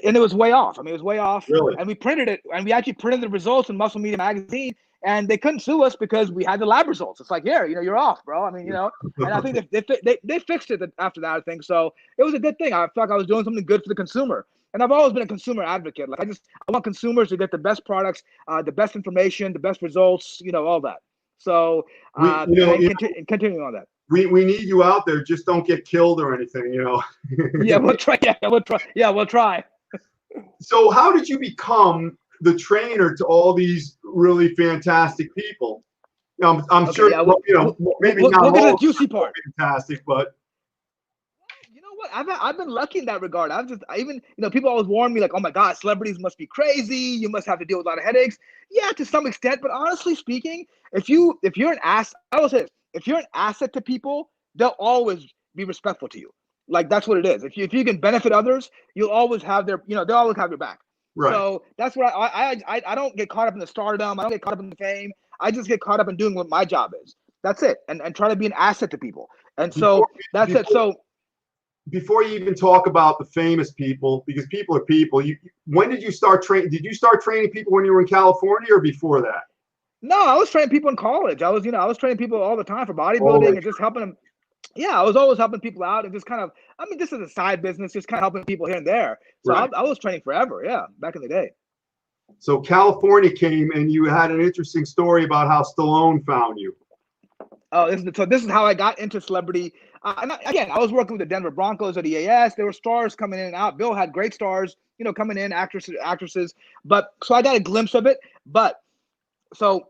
and it was way off. I mean, it was way off. Really? And we printed it, and we actually printed the results in Muscle Media magazine, and they couldn't sue us because we had the lab results. It's like, here, you're off, bro. I mean, and I think they fixed it after that, I think. So it was a good thing. I felt like I was doing something good for the consumer. And I've always been a consumer advocate. Like I want consumers to get the best products, the best information, the best results, all that. So continuing on that. We need you out there. Just don't get killed or anything, Yeah, we'll try. Yeah, we'll try. So how did you become the trainer to all these really fantastic people? I'm sure, maybe not we'll get all the juicy part. Fantastic, but you know what? I've been lucky in that regard. People always warn me like, oh my God, celebrities must be crazy. You must have to deal with a lot of headaches. Yeah, to some extent. But honestly speaking, if you're an asset, I will say, if you're an asset to people, they'll always be respectful to you. Like that's what it is. If you can benefit others, you'll always have they'll always have your back. Right. So that's what I don't get caught up in the stardom. I don't get caught up in the fame. I just get caught up in doing what my job is. That's it. And try to be an asset to people. And so that's it. So before you even talk about the famous people, because people are people, when did you start training? Did you start training people when you were in California or before that? No, I was training people in college. I was training people all the time for bodybuilding and just helping them. Yeah, I was always helping people out and just kind of, this is a side business, just kind of helping people here and there. So right. I was training forever, back in the day. So California came and you had an interesting story about how Stallone found you. Oh, this is how I got into celebrity. Again, I was working with the Denver Broncos at EAS. There were stars coming in and out. Bill had great stars, coming in, actresses. But so I got a glimpse of it. But so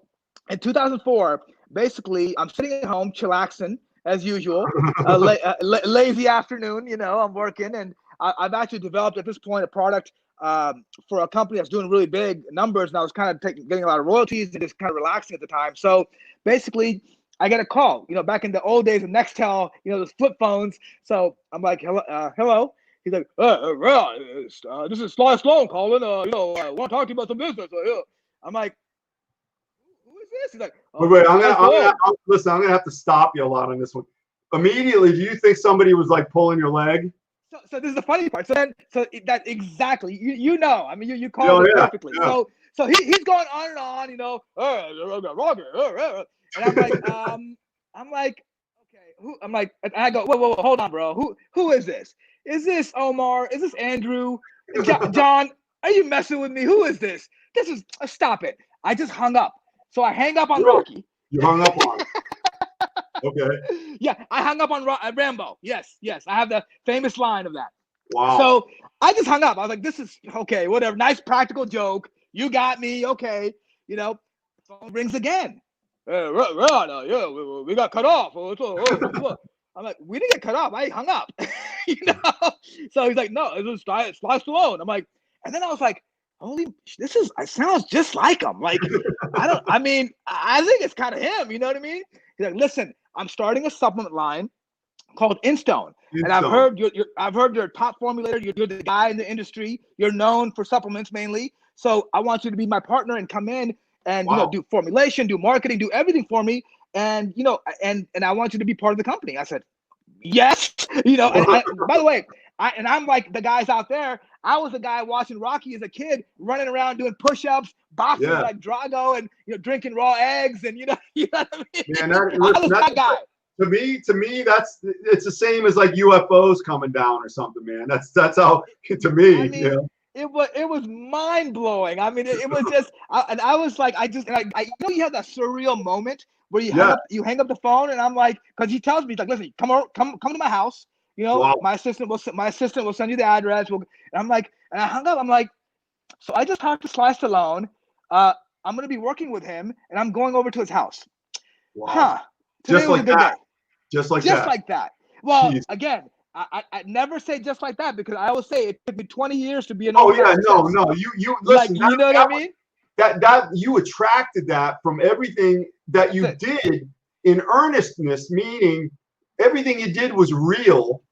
in 2004, basically, I'm sitting at home, chillaxing as usual, lazy afternoon. I'm working, and I've actually developed at this point a product for a company that's doing really big numbers, and I was kind of getting a lot of royalties and just kind of relaxing at the time. So basically, I get a call. Back in the old days of Nextel, those flip phones. So I'm like, hello, hello. He's like, this is Sly Sloan calling. I want to talk to you about some business. I'm like, who is this? He's like, Wait, wait. Listen, I'm gonna have to stop you a lot on this one. Immediately, do you think somebody was like pulling your leg? So this is the funny part. So that exactly, I mean, you called it perfectly. Yeah. So he's going on and on, and I'm like, okay, who? I'm like, and I go, whoa, hold on, bro. Who is this? Is this Omar? Is this Andrew? John? Are you messing with me? Who is this? This is stop it. I just hung up. So I hang up on Rocky. You hung up on it. Okay. Yeah, I hung up on Rambo. Yes. I have the famous line of that. Wow. So I just hung up. I was like, this is okay, whatever. Nice practical joke. You got me. Okay. Phone rings again. We got cut off. I'm like, we didn't get cut off. I hung up. So he's like, no, it was Sly Stallone. I'm like, and then I was like, holy, it sounds just like him. Like, I think it's kind of him. You know what I mean? He's like, listen, I'm starting a supplement line called InStone. And I've heard you're a top formulator. You're the guy in the industry. You're known for supplements mainly. So I want you to be my partner and come in and do formulation, do marketing, do everything for me. And and I want you to be part of the company. I said, yes. And by the way, I'm like the guys out there. I was the guy watching Rocky as a kid, running around doing push-ups, boxing like Drago, and drinking raw eggs, and you know what I mean. Man, I was that guy. To me, it's the same as like UFOs coming down or something, man. That's how to me. I mean, it was mind blowing. I mean, it was just, I was like, you have that surreal moment where you hang up the phone, and I'm like, because he tells me, he's like, listen, come to my house. My assistant will send you the address. And I'm like, and I hung up. I'm like, so I just talked to Sly Stallone. I'm going to be working with him, and I'm going over to his house. Wow. Huh. Today was a good day. Just like that. Well, again, I never say just like that, because I always say it took me 20 years to be an no. You listen. Like, you know what I mean? That you attracted that from everything that you did in earnestness, meaning everything you did was real.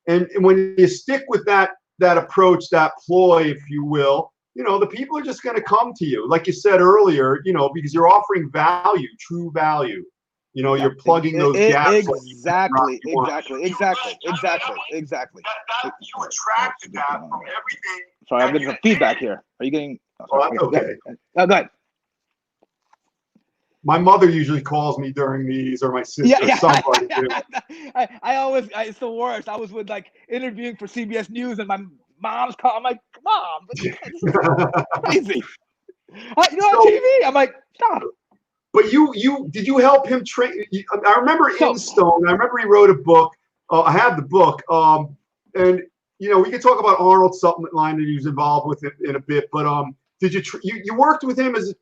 And when you stick with that approach, that ploy, if you will, the people are just going to come to you, like you said earlier, because you're offering value, true value. You're plugging those gaps. Exactly. You attracted that from everything. Sorry, I'm getting some feedback here. Are you getting? Oh, that's okay. Go ahead. My mother usually calls me during these, or my sister, or somebody. I always, it's the worst. I was interviewing for CBS News, and my mom's calling. I'm like, Mom, this is crazy. On TV. I'm like, stop. But did you help him train? I remember InStone. I remember he wrote a book. I have the book. And we can talk about Arnold's supplement line that he was involved with in a bit. But did you worked with him to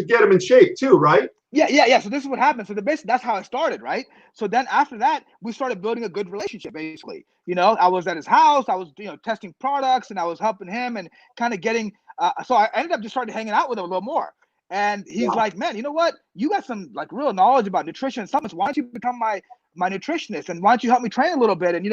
get him in shape too, right? Yeah. So this is what happened. So that's how it started, right? So then after that, we started building a good relationship. Basically, I was at his house. I was testing products, and I was helping him and kind of getting. So I ended up just started hanging out with him a little more. And he's like, man, you know what? You got some real knowledge about nutrition and supplements. Why don't you become my nutritionist? And why don't you help me train a little bit? And,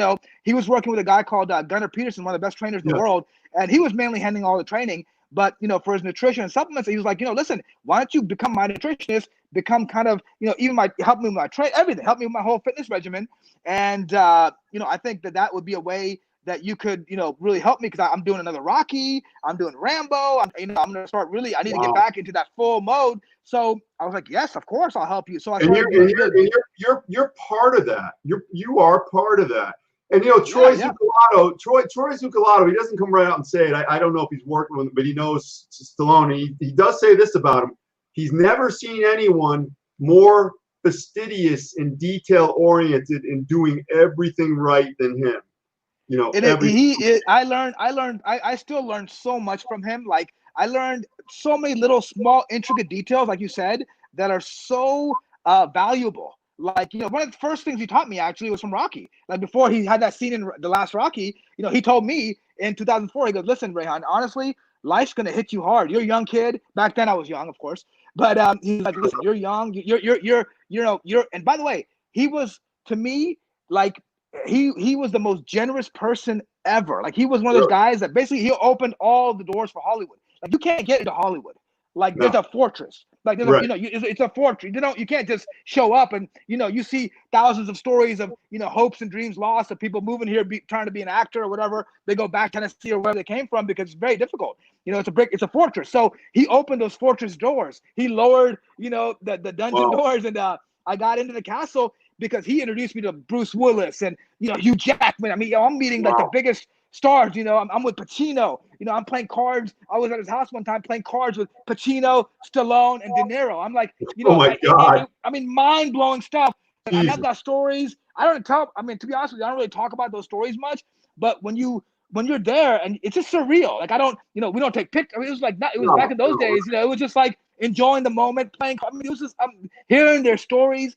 he was working with a guy called Gunnar Peterson, one of the best trainers in the world. And he was mainly handling all the training. But, for his nutrition and supplements, he was like, listen, why don't you become my nutritionist, become kind of, even help me with my everything, help me with my whole fitness regimen. And, I think that would be a way that you could, really help me, because I'm doing another Rocky, I'm doing Rambo, I'm going to start I need to get back into that full mode. So I was like, yes, of course I'll help you. So I started you're part of that. You are part of that. And Troy Zucolato, he doesn't come right out and say it. I don't know if he's working with him, but he knows Stallone. He does say this about him. He's never seen anyone more fastidious and detail oriented in doing everything right than him. I still learned so much from him. Like, I learned so many little small intricate details, like you said, that are so valuable. Like, one of the first things he taught me actually was from Rocky. Like, before he had that scene in the last Rocky, he told me in 2004, he goes, listen, Rehan, honestly, life's gonna hit you hard. You're a young kid. Back then I was young, of course. But he's like, listen, you're young. You're. And by the way, he was to me like he was the most generous person ever. Like he was one of those Really? guys that basically he opened all the doors for Hollywood. Like you can't get into Hollywood. Like there's No. a fortress. Like there's Right. it's a fortress. You can't just show up and you see thousands of stories of hopes and dreams lost of people moving here trying to be an actor or whatever. They go back to Tennessee or wherever they came from because it's very difficult. It's a fortress. So he opened those fortress doors. He lowered the dungeon doors, and I got into the castle because he introduced me to Bruce Willis and Hugh Jackman. I mean, I'm meeting like the biggest stars. I'm with Pacino. I'm playing cards. I was at his house one time playing cards with Pacino, Stallone, and De Niro. I'm like, Oh my God. I mean, mind-blowing stuff. Jesus. And I've got stories. I mean, to be honest with you, I don't really talk about those stories much. But when you're there, and it's just surreal. Like we don't take pictures. I mean, it was like back in those days. It was just like enjoying the moment, playing. I mean, it was just hearing their stories.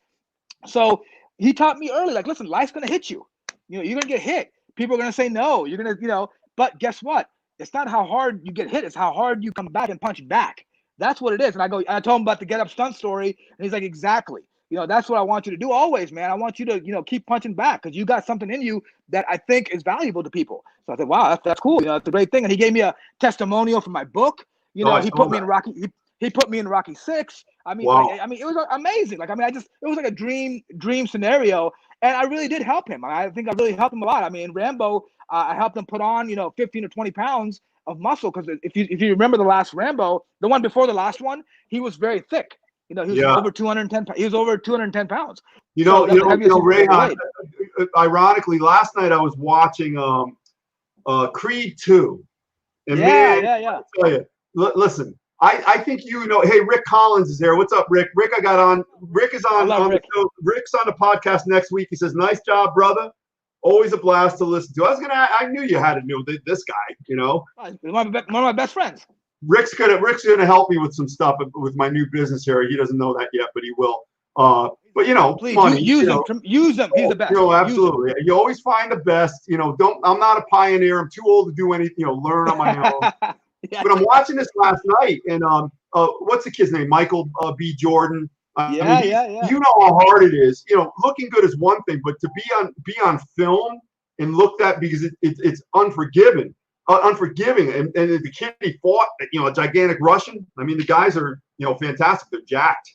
So he taught me early, like, listen, life's gonna hit you. You're gonna get hit. People are gonna say no. You're gonna, but guess what? It's not how hard you get hit, it's how hard you come back and punch back. That's what it is. And I told him about the get up stunt story, and he's like, exactly. That's what I want you to do always, man. I want you to, keep punching back because you got something in you that I think is valuable to people. So I said, wow, that's cool. It's a great thing. And he gave me a testimonial for my book. He put me in Rocky. He put me in Rocky 6. I mean, I mean, it was amazing. Like, I mean, it was like a dream scenario, and I really did help him. I think I really helped him a lot. I mean, in Rambo, I helped him put on, 15 or 20 pounds of muscle because if you remember the last Rambo, the one before the last one, he was very thick. He was over 210. He was over 210 pounds. Rehan, ironically, last night I was watching Creed 2, and man, I tell you, listen. I think hey, Rick Collins is here. What's up, Rick? Rick is on the show. Rick's on the podcast next week. He says, nice job, brother. Always a blast to listen to. I knew you had to know this guy, One of my best friends. Rick's gonna help me with some stuff with my new business here. He doesn't know that yet, but he will. But please money, use him. Use him. He's the best. Absolutely. You always find the best. I'm not a pioneer. I'm too old to do anything. Learn on my own. Yeah. But I'm watching this last night, and what's the kid's name? Michael B. Jordan. You know how hard it is. Looking good is one thing, but to be on film and looked at because it's unforgiving, and the kid he fought, a gigantic Russian. I mean, the guys are fantastic. They're jacked.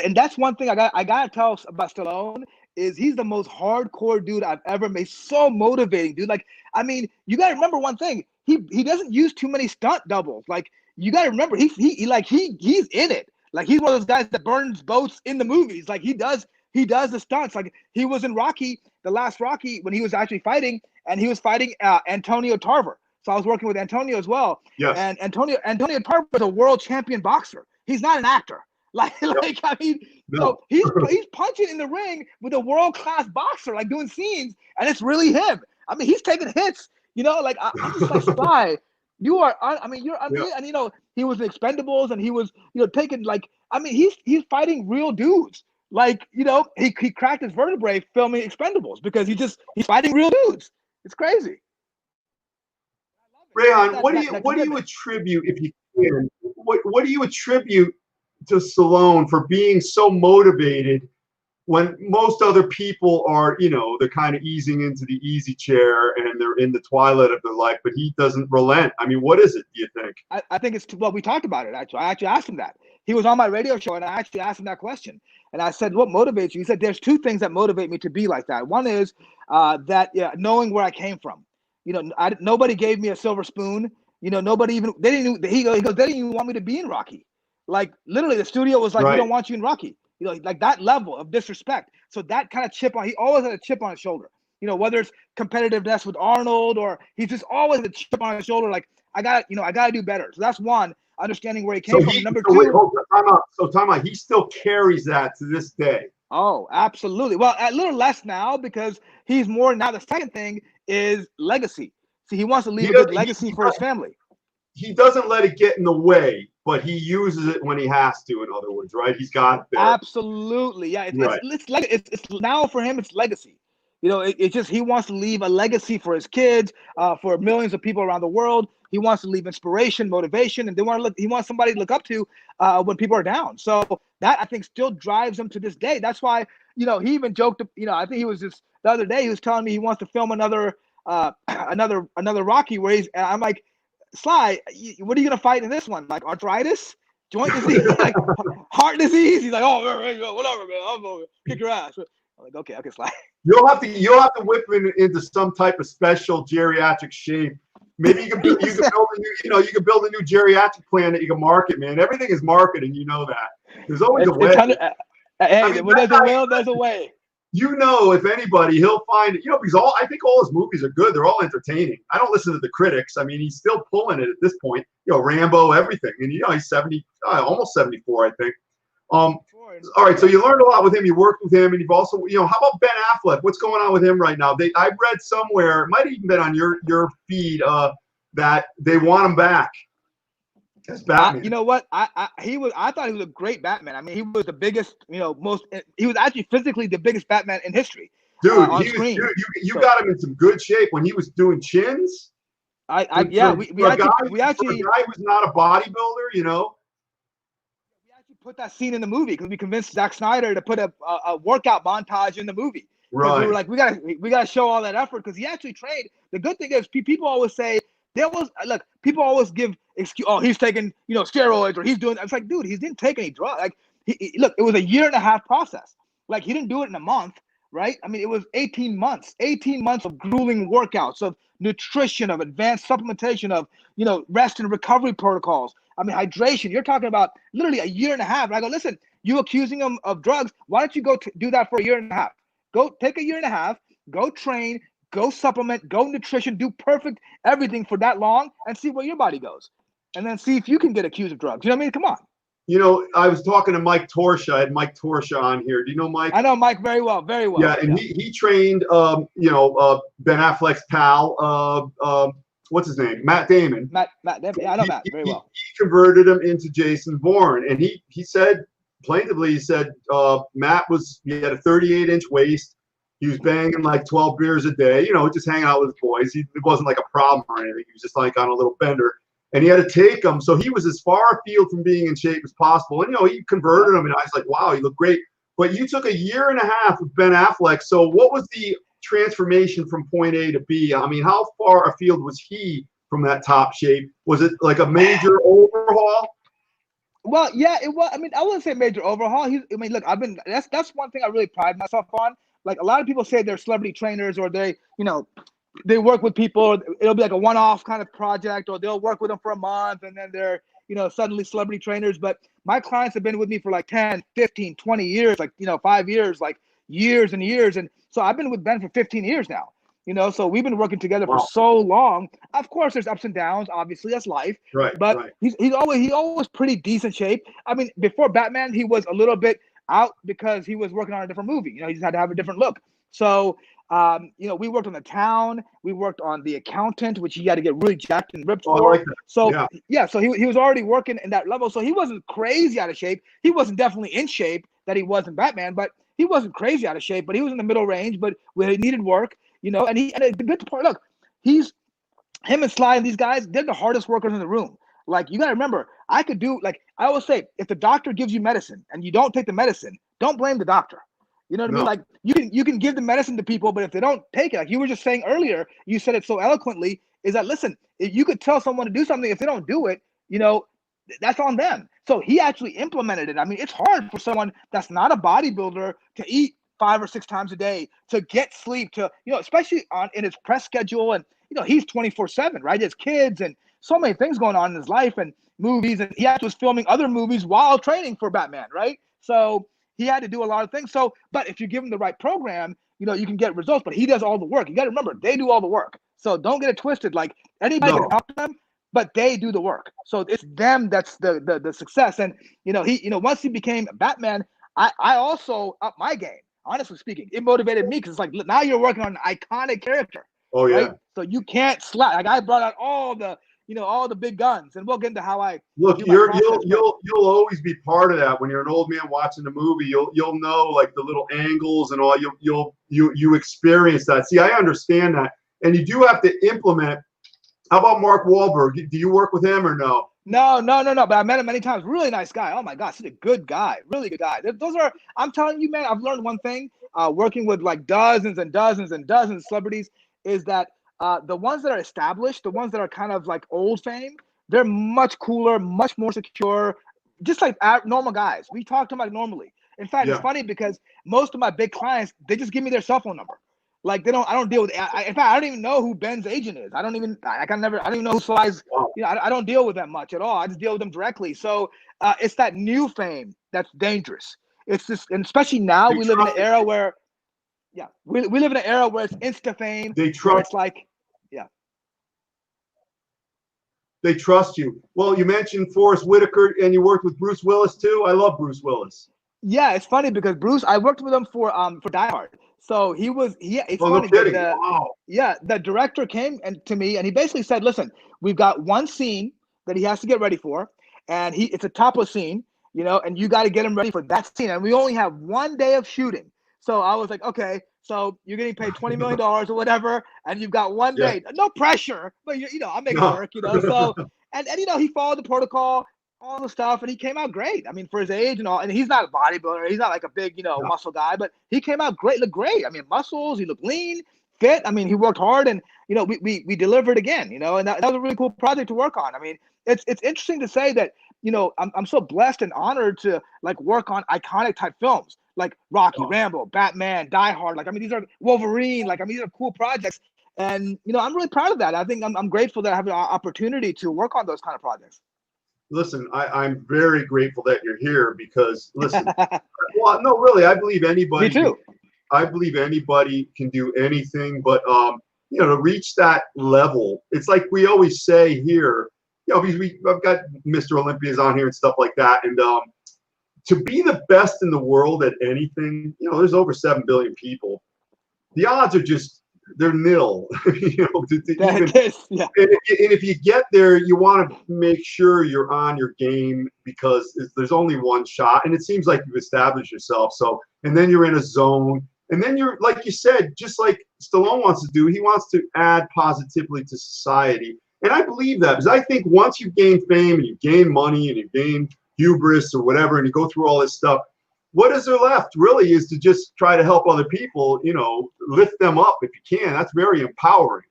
And that's one thing I gotta tell about Stallone is he's the most hardcore dude I've ever made. So motivating, dude. Like, I mean, you gotta remember one thing. He doesn't use too many stunt doubles. Like, you got to remember, he's in it. Like, he's one of those guys that burns boats in the movies. Like, he does the stunts. Like, he was in Rocky, the last Rocky, when he was actually fighting, and he was fighting Antonio Tarver. So I was working with Antonio as well. Yes. And Antonio Tarver is a world champion boxer. He's not an actor. I mean, so he's punching in the ring with a world-class boxer, like doing scenes, and it's really him. I mean, he's taking hits. I'm just like, Sly, you are. I mean, you're. And he was in Expendables, and he was, taking he's fighting real dudes. Like, he cracked his vertebrae filming Expendables because he's fighting real dudes. It's crazy. Rehan, what do you attribute, if you can? What do you attribute to Stallone for being so motivated? When most other people are, they're kind of easing into the easy chair and they're in the twilight of their life, but he doesn't relent. I mean, what is it, do you think? I think it's, we talked about it, actually. I actually asked him that. He was on my radio show, and I actually asked him that question. And I said, what motivates you? He said, there's two things that motivate me to be like that. One is knowing where I came from. Nobody gave me a silver spoon. Nobody even, they didn't even want me to be in Rocky. Like, literally, the studio was like, we don't want you in Rocky. Like that level of disrespect. So that kind of he always had a chip on his shoulder. Whether it's competitiveness with Arnold or he's just always a chip on his shoulder. Like, I gotta do better. So that's one, understanding where he came from. Number two. Time out. He still carries that to this day. Oh, absolutely. Well, a little less now because he's more now. The second thing is legacy. See, he wants to leave a good legacy for his family. He doesn't let it get in the way, but he uses it when he has to. In other words, right? He's got it there. Absolutely, yeah. It's now for him. It's legacy. You know, it's just he wants to leave a legacy for his kids, for millions of people around the world. He wants to leave inspiration, motivation, and he wants somebody to look up to when people are down. So that, I think, still drives him to this day. That's why, you know, he even joked, you know, I think he was just the other day, he was telling me he wants to film another Rocky where I'm like, Sly, what are you gonna fight in this one? Like arthritis, joint disease, like heart disease? He's like, oh, whatever, man, I'm gonna kick your ass. I'm like, okay, Sly. You'll have to whip him into some type of special geriatric shape. Maybe you can build a new geriatric plan that you can market, man. Everything is marketing, you know that. There's always a way. When there's a will, there's a way. You know, if anybody, he'll find it. You know, because I think all his movies are good. They're all entertaining. I don't listen to the critics. I mean, he's still pulling it at this point. You know, Rambo, everything, and you know, he's 70, almost 74, I think. All right, so you learned a lot with him. You worked with him, and you've also, you know, how about Ben Affleck? What's going on with him right now? I read somewhere, it might have even been on your feed, that they want him back as Batman. You know what? I thought he was a great Batman. I mean, he was the biggest, you know, he was actually physically the biggest Batman in history. Dude, you got him in some good shape when he was doing chins. We actually for a guy who's not a bodybuilder, you know. We actually put that scene in the movie because we convinced Zack Snyder to put a workout montage in the movie. Right. We were like, we gotta show all that effort because he actually trained. The good thing is people always say people always give excuse. Oh, he's taking, you know, steroids or he's doing. It's like, dude, he didn't take any drugs. Like, it was a 1.5-year process. Like, he didn't do it in a month, right? I mean, it was 18 months of grueling workouts, of nutrition, of advanced supplementation, of, you know, rest and recovery protocols. I mean, hydration. You're talking about literally a 1.5 years. And I go, listen, you accusing him of drugs. Why don't you go do that for a 1.5 years? Go take a 1.5 years, go train, go supplement, go nutrition, do perfect everything for that long and see where your body goes. And then see if you can get accused of drugs. You know what I mean? Come on. You know, I was talking to Mike Torsha. I had Mike Torsha on here. Do you know Mike? I know Mike very well, very well. Yeah, and he trained, Ben Affleck's pal, what's his name? Matt Damon. Matt Damon. I know Matt very well. He converted him into Jason Bourne. And he said, plaintively, Matt he had a 38-inch waist. He was banging like 12 beers a day, you know, just hanging out with his boys. It wasn't like a problem or anything. He was just like on a little bender. And he had to take him. So he was as far afield from being in shape as possible. And, you know, he converted him. And I was like, wow, you look great. But you took a 1.5 years with Ben Affleck. So what was the transformation from point A to B? I mean, how far afield was he from that top shape? Was it like a major overhaul? Well, yeah, it was. I mean, I wouldn't say major overhaul. Look, that's one thing I really pride myself on. Like, a lot of people say they're celebrity trainers or they, you know, they work with people. It'll be like a one-off kind of project, or they'll work with them for a month and then they're, you know, suddenly celebrity trainers. But my clients have been with me for like 10, 15, 20 years, like, you know, 5 years, like years and years. And so I've been with Ben for 15 years now, you know, so we've been working together for so long. Of course, there's ups and downs. Obviously, that's life. Right. But right. he's always pretty decent shape. I mean, before Batman, he was a little bit out because he was working on a different movie. You know, he just had to have a different look. So, you know, we worked on The Town. We worked on The Accountant, which he had to get really jacked and ripped for. I like that. So, yeah, so he was already working in that level. So he wasn't crazy out of shape. He wasn't definitely in shape that he was in Batman, but he wasn't crazy out of shape. But he was in the middle range, but where he needed work, you know. And the good part, look, him and Sly and these guys, they're the hardest workers in the room. Like, you got to remember, I always say, if the doctor gives you medicine and you don't take the medicine, don't blame the doctor. You know what I mean? Like, you can give the medicine to people, but if they don't take it, like you were just saying earlier, you said it so eloquently, is that, listen, if you could tell someone to do something, if they don't do it, you know, that's on them. So he actually implemented it. I mean, it's hard for someone that's not a bodybuilder to eat 5 or 6 times a day, to get sleep, to, you know, especially in his press schedule. And, you know, he's 24/7, right? He has kids and so many things going on in his life and movies. And he actually was filming other movies while training for Batman, right? So he had to do a lot of things. So, but if you give him the right program, you know, you can get results, but he does all the work. You got to remember, they do all the work. So don't get it twisted. Like, anybody can help them, but they do the work. So it's them that's the success. And, you know, once he became Batman, I also upped my game, honestly speaking. It motivated me because it's like, now you're working on an iconic character. Oh, yeah. Right? So you can't slack. Like, I brought out all the all the big guns. And we'll get into how I look. do my process. You'll always be part of that when you're an old man watching the movie. You'll know like the little angles and all. You experience that. See, I understand that, and you do have to implement. How about Mark Wahlberg? Do you work with him or no? No. But I met him many times. Really nice guy. Oh my gosh, he's a good guy. Really good guy. Those are. I'm telling you, man. I've learned one thing. Working with like dozens and dozens and dozens of celebrities is that the ones that are established, the ones that are kind of like old fame, they're much cooler, much more secure, just like normal guys. We talk to them like normally. In fact, It's funny because most of my big clients, they just give me their cell phone number. Like I don't deal with. In fact, I don't even know who Ben's agent is. I don't even know who Sly's. I don't deal with them much at all. I just deal with them directly. So it's that new fame that's dangerous. It's just, and especially now we live in an era where, we live in an era where it's insta fame. They trust. It's like, they trust you. Well, you mentioned Forrest Whitaker, and you worked with Bruce Willis too. I love Bruce Willis. Yeah, it's funny because Bruce, I worked with him for Die Hard. So he was, it's funny. No kidding. The director came to me and he basically said, listen, we've got one scene that he has to get ready for, and it's a topless scene, and you got to get him ready for that scene. And we only have 1 day of shooting. So I was like, okay, so you're getting paid $20 million or whatever, and you've got 1 day. No pressure, but I'll make it work, So and he followed the protocol, all the stuff, and he came out great. I mean, for his age and all, and he's not a bodybuilder, he's not like a big, muscle guy, but he came out great, looked great. I mean, muscles, he looked lean, fit. I mean, he worked hard, and we delivered again, and that was a really cool project to work on. I mean, it's interesting to say that, I'm so blessed and honored to like work on iconic type films like Rocky, Rambo, Batman, Die Hard. Like, I mean, these are Wolverine. Like, I mean, these are cool projects, and I'm really proud of that. I think I'm grateful that I have an opportunity to work on those kind of projects. Listen, I'm very grateful that you're here because, listen, well, no, really, I believe anybody. Me too. I believe anybody can do anything, but to reach that level, it's like we always say here. Because I've got Mr. Olympias on here and stuff like that, and to be the best in the world at anything, there's over 7 billion people. The odds are just they're nil. And if you get there, you want to make sure you're on your game because there's only one shot, and it seems like you've established yourself. So, and then you're in a zone, and then you're, like you said, just like Stallone wants to do, he wants to add positively to society. And I believe that because I think once you gain fame and you gain money and you gain hubris or whatever, and you go through all this stuff, what is there left really is to just try to help other people, lift them up if you can. That's very empowering.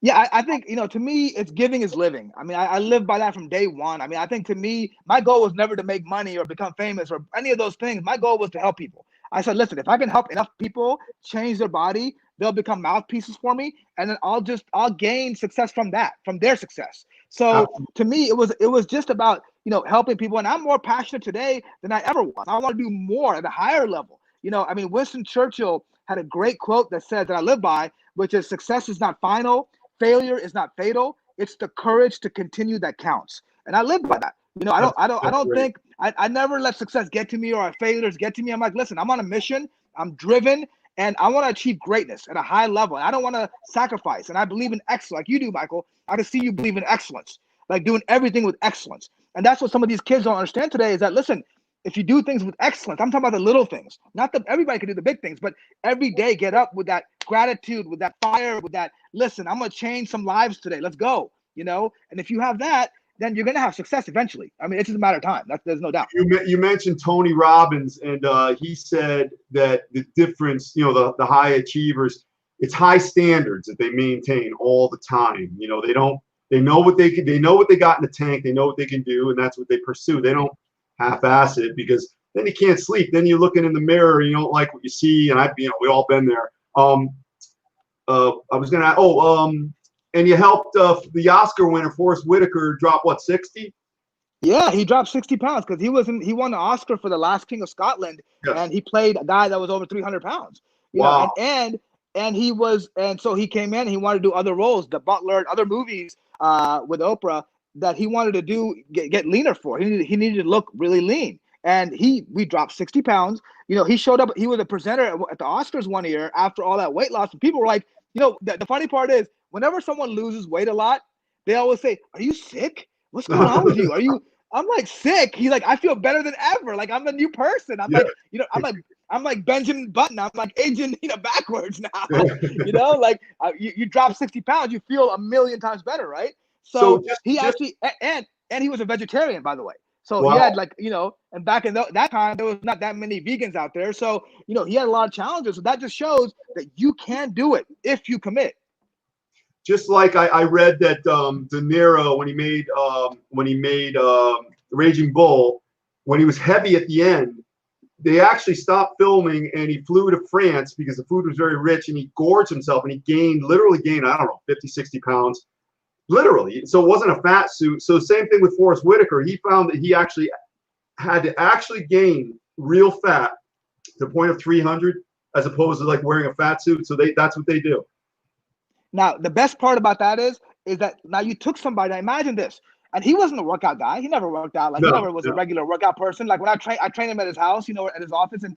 Yeah, I think, to me, it's giving is living. I mean, I live by that from day one. I mean, I think to me, my goal was never to make money or become famous or any of those things. My goal was to help people. I said, listen, if I can help enough people change their body, they'll become mouthpieces for me. And then I'll gain success from that, from their success. So to me, it was just about, helping people. And I'm more passionate today than I ever was. I want to do more at a higher level. I mean, Winston Churchill had a great quote that says that I live by, which is success is not final. Failure is not fatal. It's the courage to continue that counts. And I live by that. I don't think I never let success get to me or failures get to me. I'm like, listen, I'm on a mission. I'm driven, and I want to achieve greatness at a high level. And I don't want to sacrifice. And I believe in excellence, like you do, Michael. I just see you believe in excellence, like doing everything with excellence. And that's what some of these kids don't understand today is that, listen, if you do things with excellence, I'm talking about the little things, not that everybody can do the big things, but every day get up with that gratitude, with that fire, with that, listen, I'm going to change some lives today. Let's go, And if you have that, then you're going to have success eventually. I mean, it's just a matter of time. There's no doubt. You mentioned Tony Robbins, and he said that the difference, the high achievers, it's high standards that they maintain all the time. They know what they got in the tank. They know what they can do, and that's what they pursue. They don't half-ass it because then you can't sleep. Then you're looking in the mirror and you don't like what you see. And we all been there. And you helped the Oscar winner Forrest Whitaker drop 60? Yeah, he dropped 60 pounds because he won the Oscar for The Last King of Scotland, and he played a guy that was over 300 pounds. Wow. And so he came in. He wanted to do other roles, The Butler, other movies with Oprah that he wanted to do get leaner for. He needed to look really lean, and we dropped 60 pounds. He showed up. He was a presenter at the Oscars one year after all that weight loss, and people were like, the funny part is, whenever someone loses weight a lot, they always say, "Are you sick? What's going on with you? Are you?" I'm like, sick. He's like, I feel better than ever. Like I'm a new person. I'm Yeah. like, I'm like Benjamin Button. I'm like aging, backwards now. Like you drop 60 pounds, you feel a million times better, right? So So he just actually, and he was a vegetarian, by the way. So he wow. had like, and back in that time, there was not that many vegans out there. So, he had a lot of challenges. So that just shows that you can do it if you commit. Just like I read that De Niro when he made Raging Bull, when he was heavy at the end, they actually stopped filming and he flew to France because the food was very rich and he gorged himself and he literally gained, I don't know, 50, 60 pounds. Literally. So it wasn't a fat suit. So same thing with Forrest Whitaker. He found that he actually had to actually gain real fat to the point of 300 as opposed to like wearing a fat suit. So that's what they do. Now, the best part about that is that now you took somebody. Now imagine this, and he wasn't a workout guy. He never worked out. Like he never was a regular workout person. Like when I trained him at his house, at his office, and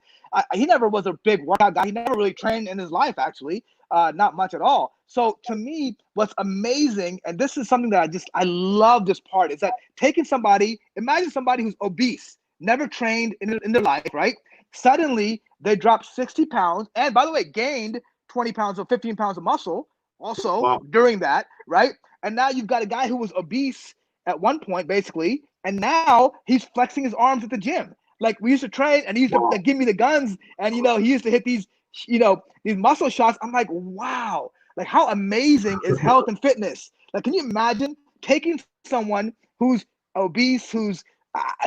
he never was a big workout guy. He never really trained in his life, actually, not much at all. So to me, what's amazing, and this is something that I love this part, is that taking somebody, imagine somebody who's obese, never trained in their life, right? Suddenly they drop 60 pounds, and by the way, gained 20 pounds or 15 pounds of muscle also during that, right? And now you've got a guy who was obese at one point, basically, and now he's flexing his arms at the gym. Like we used to train, and he used to like, give me the guns, and he used to hit these, these muscle shots. I'm like, wow, like how amazing is health and fitness? Like, can you imagine taking someone who's obese, who's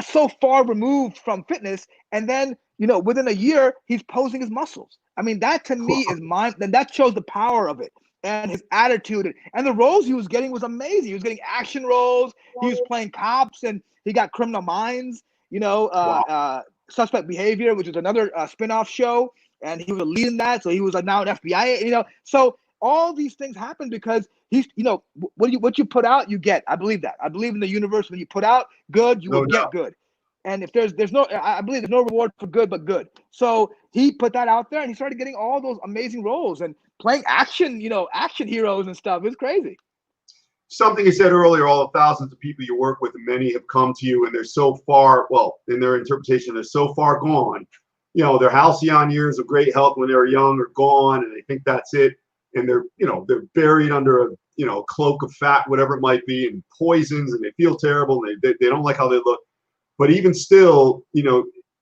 so far removed from fitness, and then within a year he's posing his muscles? I mean, that to me is and that shows the power of it. And his attitude and the roles he was getting was amazing. He was getting action roles. He was playing cops, and he got Criminal Minds, Suspect Behavior, which is another spin-off show. And he was a lead in that. So he was now an FBI, So all these things happen because he's, what you put out, you get. I believe that. I believe in the universe. When you put out good, you will get good. And if there's no, I believe there's no reward for good but good. So he put that out there, and he started getting all those amazing roles and playing action heroes and stuff. It's crazy. Something you said earlier, all the thousands of people you work with, and many have come to you, and they're so far, well, in their interpretation, they're so far gone. Their halcyon years of great health when they were young are gone, and they think that's it. And they're buried under a cloak of fat, whatever it might be, and poisons, and they feel terrible, and they don't like how they look. But even still,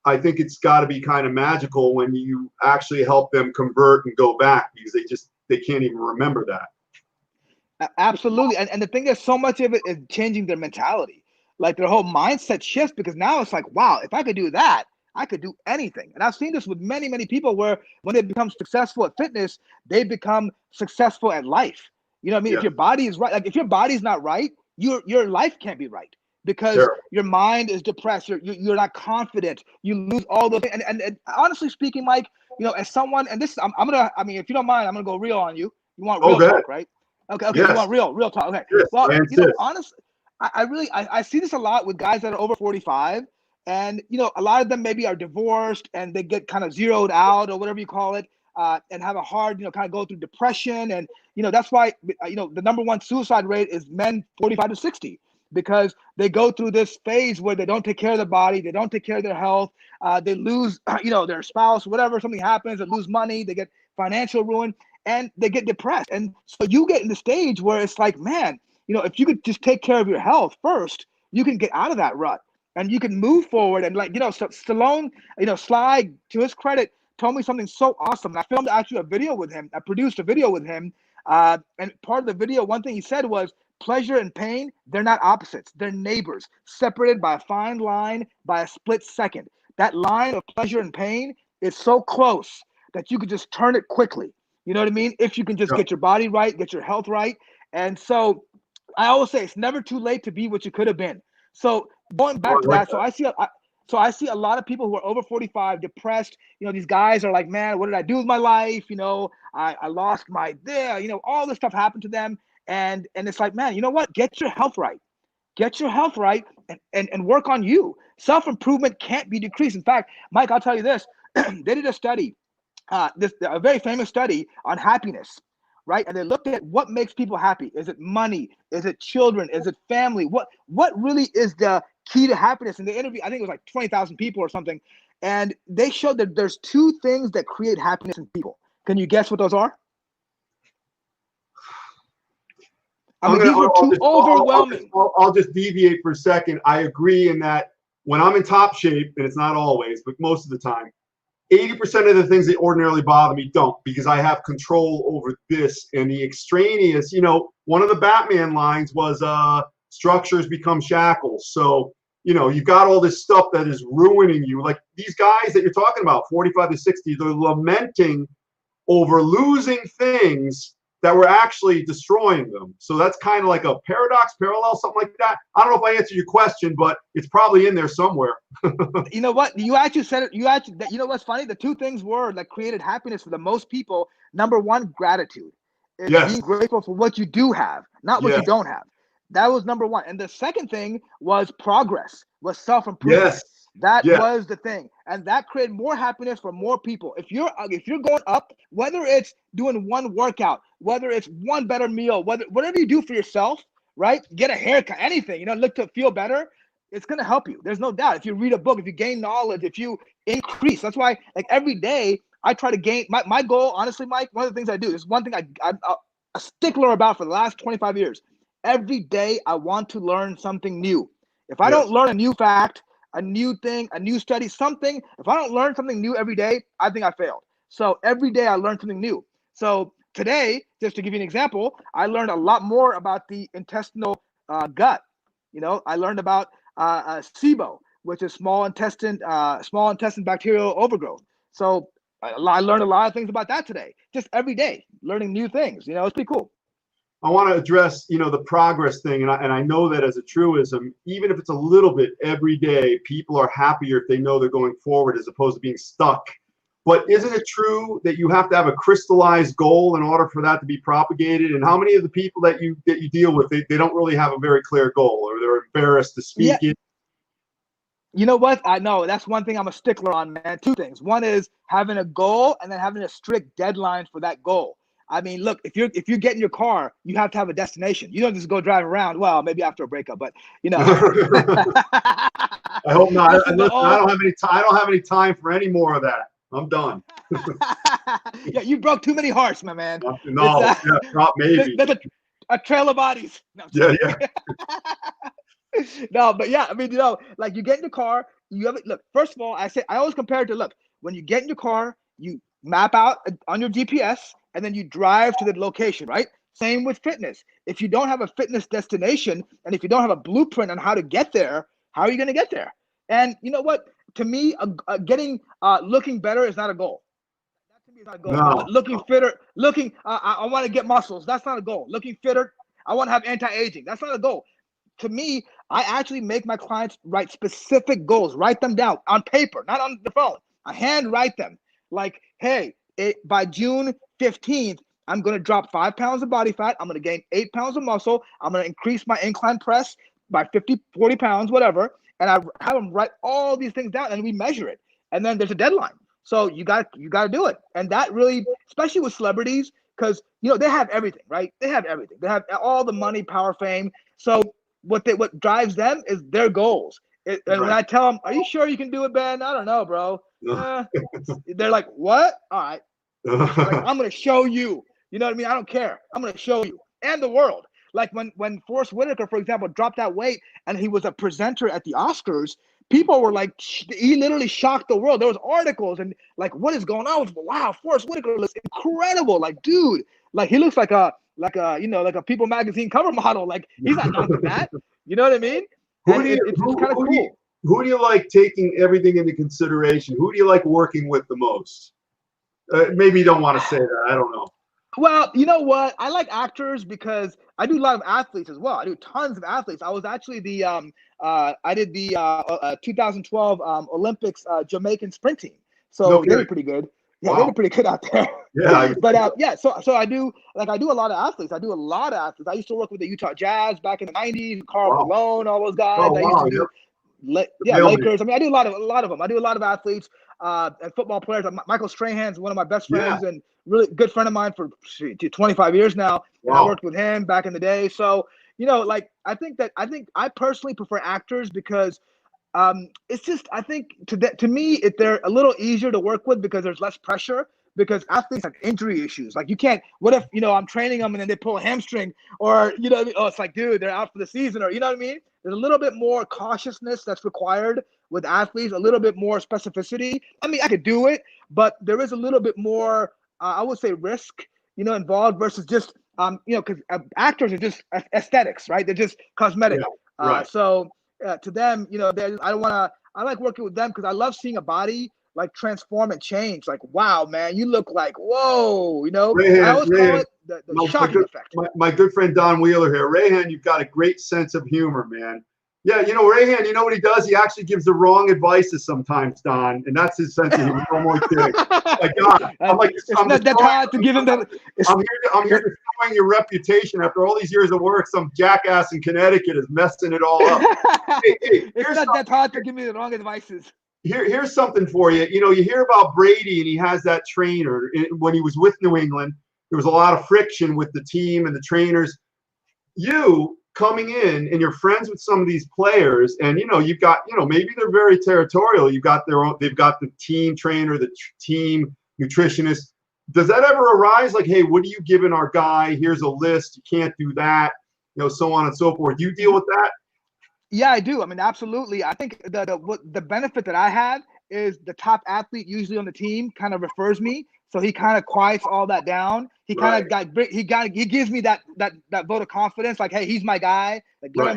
I think it's got to be kind of magical when you actually help them convert and go back, because they can't even remember that. Absolutely. And the thing is, so much of it is changing their mentality. Like their whole mindset shifts, because now it's like, wow, if I could do that, I could do anything. And I've seen this with many, many people where when they become successful at fitness, they become successful at life. You know what I mean? Yeah. If your body is right, like if your body's not right, your life can't be right. Because your mind is depressed, you're not confident, you lose all those things. And honestly speaking, Mike, as someone, and this, I'm gonna, I mean, if you don't mind, I'm gonna go real on you. You want real talk, right? Okay, yes. You want real talk. Okay. Yes, well, honestly, I see this a lot with guys that are over 45, and a lot of them maybe are divorced and they get kind of zeroed out or whatever you call it, and have a hard, kind of go through depression, and that's why the number one suicide rate is men 45 to 60. Because they go through this phase where they don't take care of their body, they don't take care of their health, they lose, their spouse, whatever, something happens, they lose money, they get financial ruin, and they get depressed. And so you get in the stage where it's like, man, if you could just take care of your health first, you can get out of that rut and you can move forward. And Stallone, Sly, to his credit, told me something so awesome. I filmed actually a video with him. I produced a video with him. And part of the video, one thing he said was, pleasure and pain, they're not opposites. They're neighbors, separated by a fine line by a split second. That line of pleasure and pain is so close that you could just turn it quickly. You know what I mean? If you can just get your body right, get your health right. And so I always say it's never too late to be what you could have been. So going back to that, so I see a lot of people who are over 45 depressed. These guys are like, man, what did I do with my life? I lost my all this stuff happened to them. And it's like, man, you know what? Get your health right. Get your health right and work on you. Self-improvement can't be decreased. In fact, Mike, I'll tell you this. They did a study, a very famous study on happiness. right? And they looked at what makes people happy. Is it money? Is it children? Is it family? What really is the key to happiness? In the interview, I think it was like 20,000 people or something. And they showed that there's two things that create happiness in people. Can you guess what those are? I mean, these were two overwhelming. I'll just deviate for a second. I agree in that when I'm in top shape, and it's not always, but most of the time, 80% of the things that ordinarily bother me don't, because I have control over this and the extraneous. You know, one of the Batman lines was structures become shackles. So, you know, you've got all this stuff that is ruining you. Like these guys that you're talking about, 45 to 60, they're lamenting over losing things that were actually destroying them. So that's kind of like a paradox, parallel, something like that. I don't know if I answered your question, but it's probably in there somewhere. You know what? You actually said it. You know what's funny? The two things were that created happiness for the most people. Number one, gratitude. It's being grateful for what you do have, not what you don't have. That was number one. And the second thing was progress, was self-improvement. Yes. That was the thing. And that created more happiness for more people. If you're going up, whether it's doing one workout, whether it's one better meal, whatever you do for yourself, right? Get a haircut, anything, you know, look to feel better, it's going to help you. There's no doubt. If you read a book, if you gain knowledge, if you increase, that's why like every day I try to gain my goal. Honestly, Mike, one of the things I do is one thing I'm a stickler about for the last 25 years. Every day I want to learn something new. If I don't learn a new fact, a new thing, a new study, something, if I don't learn something new every day, I think I failed. So every day I learn something new. So today, just to give you an example, I learned a lot more about the intestinal gut. You know, I learned about SIBO, which is small intestine bacterial overgrowth. So I learned a lot of things about that today. Just every day, learning new things. You know, it's pretty cool. I want to address, you know, the progress thing, and I know that as a truism, even if it's a little bit every day, people are happier if they know they're going forward as opposed to being stuck. But isn't it true that you have to have a crystallized goal in order for that to be propagated? And how many of the people that you deal with, they don't really have a very clear goal, or they're embarrassed to speak it? You know what? I know that's one thing I'm a stickler on, man. Two things. One is having a goal and then having a strict deadline for that goal. I mean, look, if you get in your car, you have to have a destination. You don't just go drive around. Well, maybe after a breakup, but you know. I hope not. Listen, I don't have any time for any more of that. I'm done. Yeah, you broke too many hearts, my man. No, not maybe. There's a trail of bodies. No, no, but yeah, I mean, you know, like you get in the car, you have it. Look, first of all, I always compare it to, look, when you get in your car, you map out on your GPS, and then you drive to the location, right? Same with fitness. If you don't have a fitness destination, and if you don't have a blueprint on how to get there, how are you going to get there? And you know what? To me, looking better is not a goal. That to me is not a goal. No. Looking fitter, I want to get muscles. That's not a goal. Looking fitter, I want to have anti-aging. That's not a goal. To me, I actually make my clients write specific goals, write them down on paper, not on the phone. I hand write them. Like, hey, by June 15th, I'm going to drop 5 pounds of body fat. I'm going to gain 8 pounds of muscle. I'm going to increase my incline press by 50, 40 pounds, whatever. And I have them write all these things down, and we measure it. And then there's a deadline. So you got to do it. And that really, especially with celebrities, because, you know, they have everything, right? They have everything. They have all the money, power, fame. So what drives them is their goals. And when I tell them, are you sure you can do it, Ben? I don't know, bro. They're like, what? All right. Like, I'm going to show you. You know what I mean? I don't care. I'm going to show you and the world. Like when Forrest Whitaker, for example, dropped that weight and he was a presenter at the Oscars, people were like, he literally shocked the world. There was articles and like, what is going on? Wow, Forrest Whitaker looks incredible. Like, dude, like he looks like a People magazine cover model. Like he's not known for that. You know what I mean? It's kind of cool. Who do you like taking everything into consideration? Who do you like working with the most? Maybe you don't want to say that. I don't know. Well, you know what? I like actors because I do a lot of athletes as well. I do tons of athletes. I was actually I did the 2012 Olympics Jamaican sprint team. So they were pretty good. Yeah, they were pretty good out there. Yeah. But so I do a lot of athletes. I used to work with the Utah Jazz back in the 90s, Karl Malone, all those guys. I used to do Lakers. I mean, I do a lot of them. I do a lot of athletes. and football players. Michael Strahan's one of my best Yeah. friends and really good friend of mine for 25 years now. And I Wow. worked with him back in the day. So, like, I think I personally prefer actors because it's just, I think to me, they're a little easier to work with because there's less pressure, because athletes have injury issues. Like, you can't, what if, I'm training them and then they pull a hamstring, or, what I mean? Oh, it's like, dude, they're out for the season, or, you know what I mean? There's a little bit more cautiousness that's required with athletes, a little bit more specificity. I mean, I could do it, but there is a little bit more, I would say, risk, involved versus just, because actors are just aesthetics, right? They're just cosmetic. Yeah. Right. So to them, I don't want to. I like working with them because I love seeing a body like transform and change. Like, wow, man, you look like, whoa, I always call it the shocking effect. My good friend Don Wheeler here. Rehan, you've got a great sense of humor, man. Yeah, Rehan, you know what he does? He actually gives the wrong advices sometimes, Don, and that's his sense of humor. No more kidding. My God, I'm like, it's not that hard to give him that. I'm here destroying your reputation after all these years of work. Some jackass in Connecticut is messing it all up. It's not that hard to give me the wrong advices. Here's something for you. You hear about Brady, and he has that trainer. When he was with New England, there was a lot of friction with the team and the trainers. You coming in and you're friends with some of these players, and you've got, maybe they're very territorial. They've got the team trainer, the team nutritionist. Does that ever arise? Like, hey, what are you giving our guy? Here's a list. You can't do that. So on and so forth. Do you deal with that? Yeah, I do. I mean, absolutely. I think the benefit that I have is the top athlete usually on the team kind of refers me. So he kind of quiets all that down. He kind of he gives me that vote of confidence. Like, hey, he's my guy. Like, let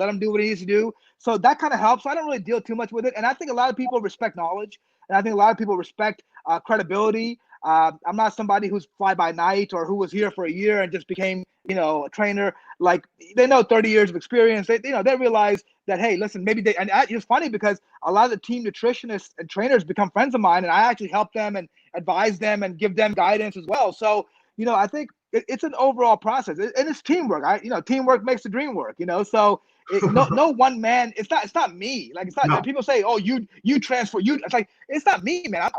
him do what he needs to do. So that kind of helps. I don't really deal too much with it. And I think a lot of people respect knowledge, and I think a lot of people respect credibility. I'm not somebody who's fly by night or who was here for a year and just became, a trainer. Like, they know 30 years of experience. They realize that, hey, listen, maybe and it's funny because a lot of the team nutritionists and trainers become friends of mine, and I actually help them and advise them and give them guidance as well. So, I think it's an overall process, and it's teamwork. Teamwork makes the dream work. So no one man. It's not me. Like, it's not. No. People say, oh, you transfer. It's like, it's not me, man.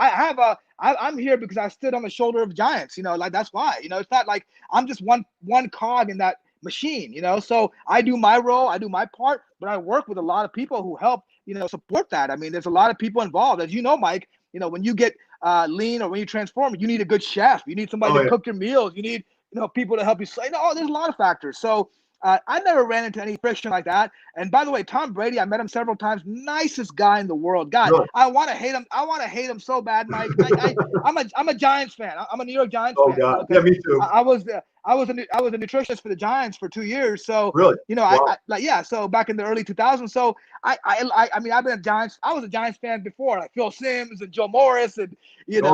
I'm here because I stood on the shoulder of giants. Like, that's why. It's not like I'm just one cog in that machine. So I do my role, I do my part, but I work with a lot of people who help support that. I mean, there's a lot of people involved, as Mike. When you get lean or when you transform, you need a good chef. You need somebody to cook your meals. You need people to help you. There's a lot of factors. So I never ran into any friction like that. And by the way, Tom Brady, I met him several times. Nicest guy in the world. God, really? I want to hate him. I want to hate him so bad, Mike. I'm a Giants fan. I'm a New York Giants fan. Oh God, yeah, me too. I was a nutritionist for the Giants for 2 years. So really, wow. So back in the early 2000s. So I mean, I've been a Giants. I was a Giants fan before, like Phil Simms and Joe Morris and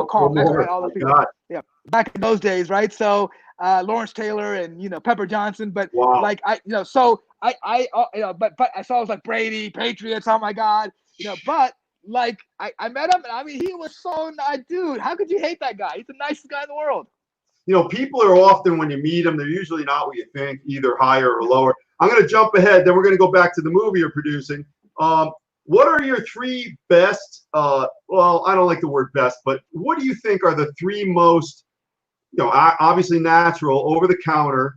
Carl Metzger, all those people. God. Yeah, back in those days, right? So Lawrence Taylor and Pepper Johnson, but but I was like Brady, Patriots. Oh my God, but like I met him, and I mean, he was so nice, dude. How could you hate that guy? He's the nicest guy in the world. People are often, when you meet them, they're usually not what you think, either higher or lower. I'm going to jump ahead, then we're going to go back to the movie you're producing. What are your three best, well, I don't like the word best, but what do you think are the three most, obviously natural, over-the-counter,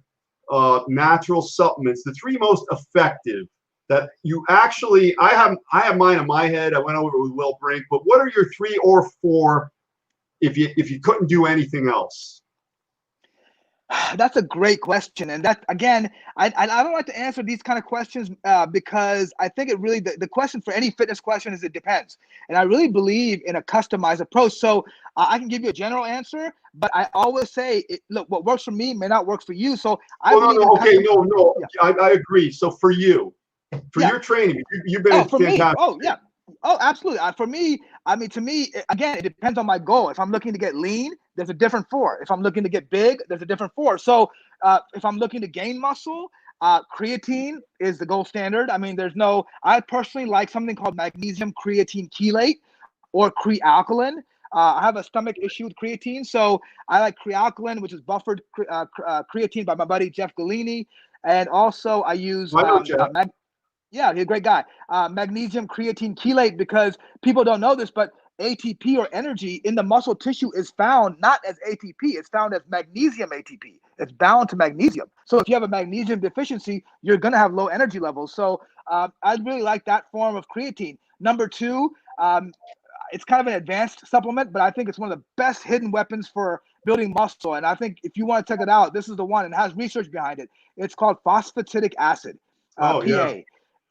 natural supplements, the three most effective that you actually, I have mine in my head. I went over it with Will Brink, but what are your 3 or 4 if you couldn't do anything else? That's a great question. And that, again, I don't like to answer these kind of questions because I think it really, the question for any fitness question is it depends. And I really believe in a customized approach. So I can give you a general answer, but I always say, look, what works for me may not work for you. So I agree. So for you, your training, you've been fantastic. Oh, absolutely. For me, I mean, to me, again, it depends on my goal. If I'm looking to get lean, there's a different 4. If I'm looking to get big, there's a different 4. So if I'm looking to gain muscle, creatine is the gold standard. I mean, I personally like something called magnesium creatine chelate or crealkaline. I have a stomach issue with creatine. So I like crealkaline, which is buffered creatine by my buddy, Jeff Galini. And also I use yeah, he's a great guy. Magnesium creatine chelate, because people don't know this, but ATP or energy in the muscle tissue is found not as ATP, it's found as magnesium ATP. It's bound to magnesium. So if you have a magnesium deficiency, you're going to have low energy levels. So I really like that form of creatine. Number two, it's kind of an advanced supplement, but I think it's one of the best hidden weapons for building muscle. And I think if you want to check it out, this is the one, and it has research behind it. It's called phosphatidic acid, PA. Yeah.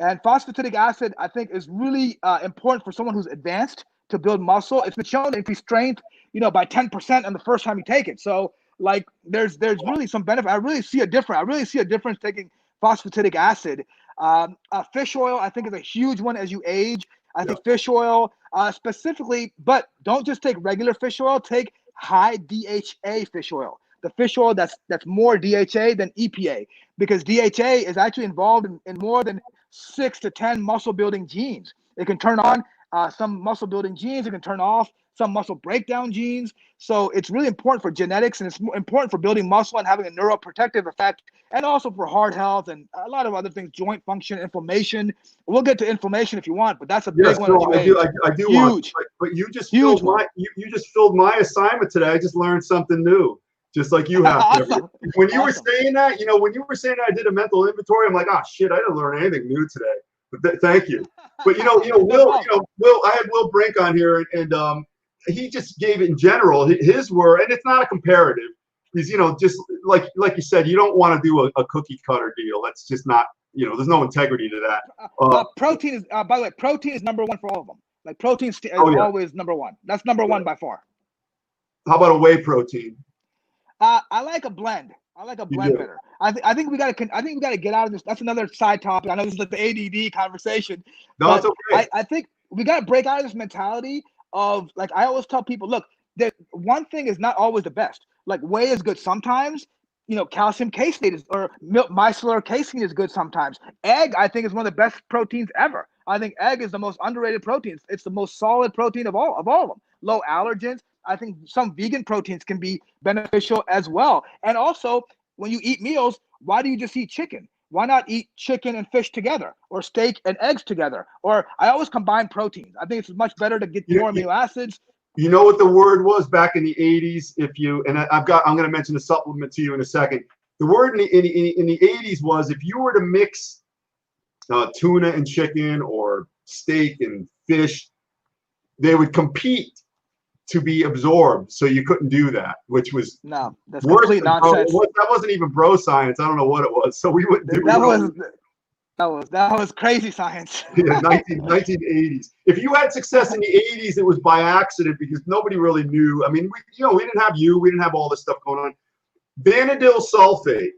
And phosphatidic acid, I think, is really important for someone who's advanced to build muscle. It's been shown to increase strength, by 10% on the first time you take it. So, like, there's really some benefit. I really see a difference taking phosphatidic acid. Fish oil, I think, is a huge one as you age. I think fish oil specifically, but don't just take regular fish oil. Take high DHA fish oil. The fish oil that's more DHA than EPA, because DHA is actually involved in more than 6 to 10 muscle building genes. It can turn on some muscle building genes. It can turn off some muscle breakdown genes. So it's really important for genetics, and it's important for building muscle and having a neuroprotective effect, and also for heart health and a lot of other things, joint function, inflammation. We'll get to inflammation if you want, but that's a big one. No, I do huge want, but you just filled you just filled my assignment today. I just learned something new, just like you have. Awesome. When you were saying that, I did a mental inventory, I'm like, oh shit, I didn't learn anything new today. But thank you. But Will, I had Will Brink on here, and he just gave it in general his word, and it's not a comparative. He's just like you said, you don't want to do a cookie cutter deal. That's just not, there's no integrity to that. Protein is, by the way, protein is number one for all of them. Like, protein is always number one. That's number one by far. How about a whey protein? I like a blend. I like a blend better. I think we got to get out of this. That's another side topic. I know this is like the ADD conversation. No, it's okay. I think we got to break out of this mentality of, like, I always tell people, look, that one thing is not always the best. Like, whey is good sometimes. Calcium casein or micellar casein is good sometimes. Egg, I think, is one of the best proteins ever. I think egg is the most underrated protein. It's the most solid protein of all of them. Low allergens. I think some vegan proteins can be beneficial as well. And also, when you eat meals, why do you just eat chicken? Why not eat chicken and fish together, or steak and eggs together? Or I always combine proteins. I think it's much better to get more amino acids. You know what the word was back in the 80s? I'm going to mention a supplement to you in a second. The word in the 80s was, if you were to mix tuna and chicken or steak and fish, they would compete to be absorbed, so you couldn't do that, which was that's complete nonsense. That wasn't even bro science. I don't know what it was. So we wouldn't do that was crazy science. Yeah, 1980s. If you had success in the 80s, it was by accident, because nobody really knew. I mean, we didn't have all this stuff going on. Vanadil sulfate.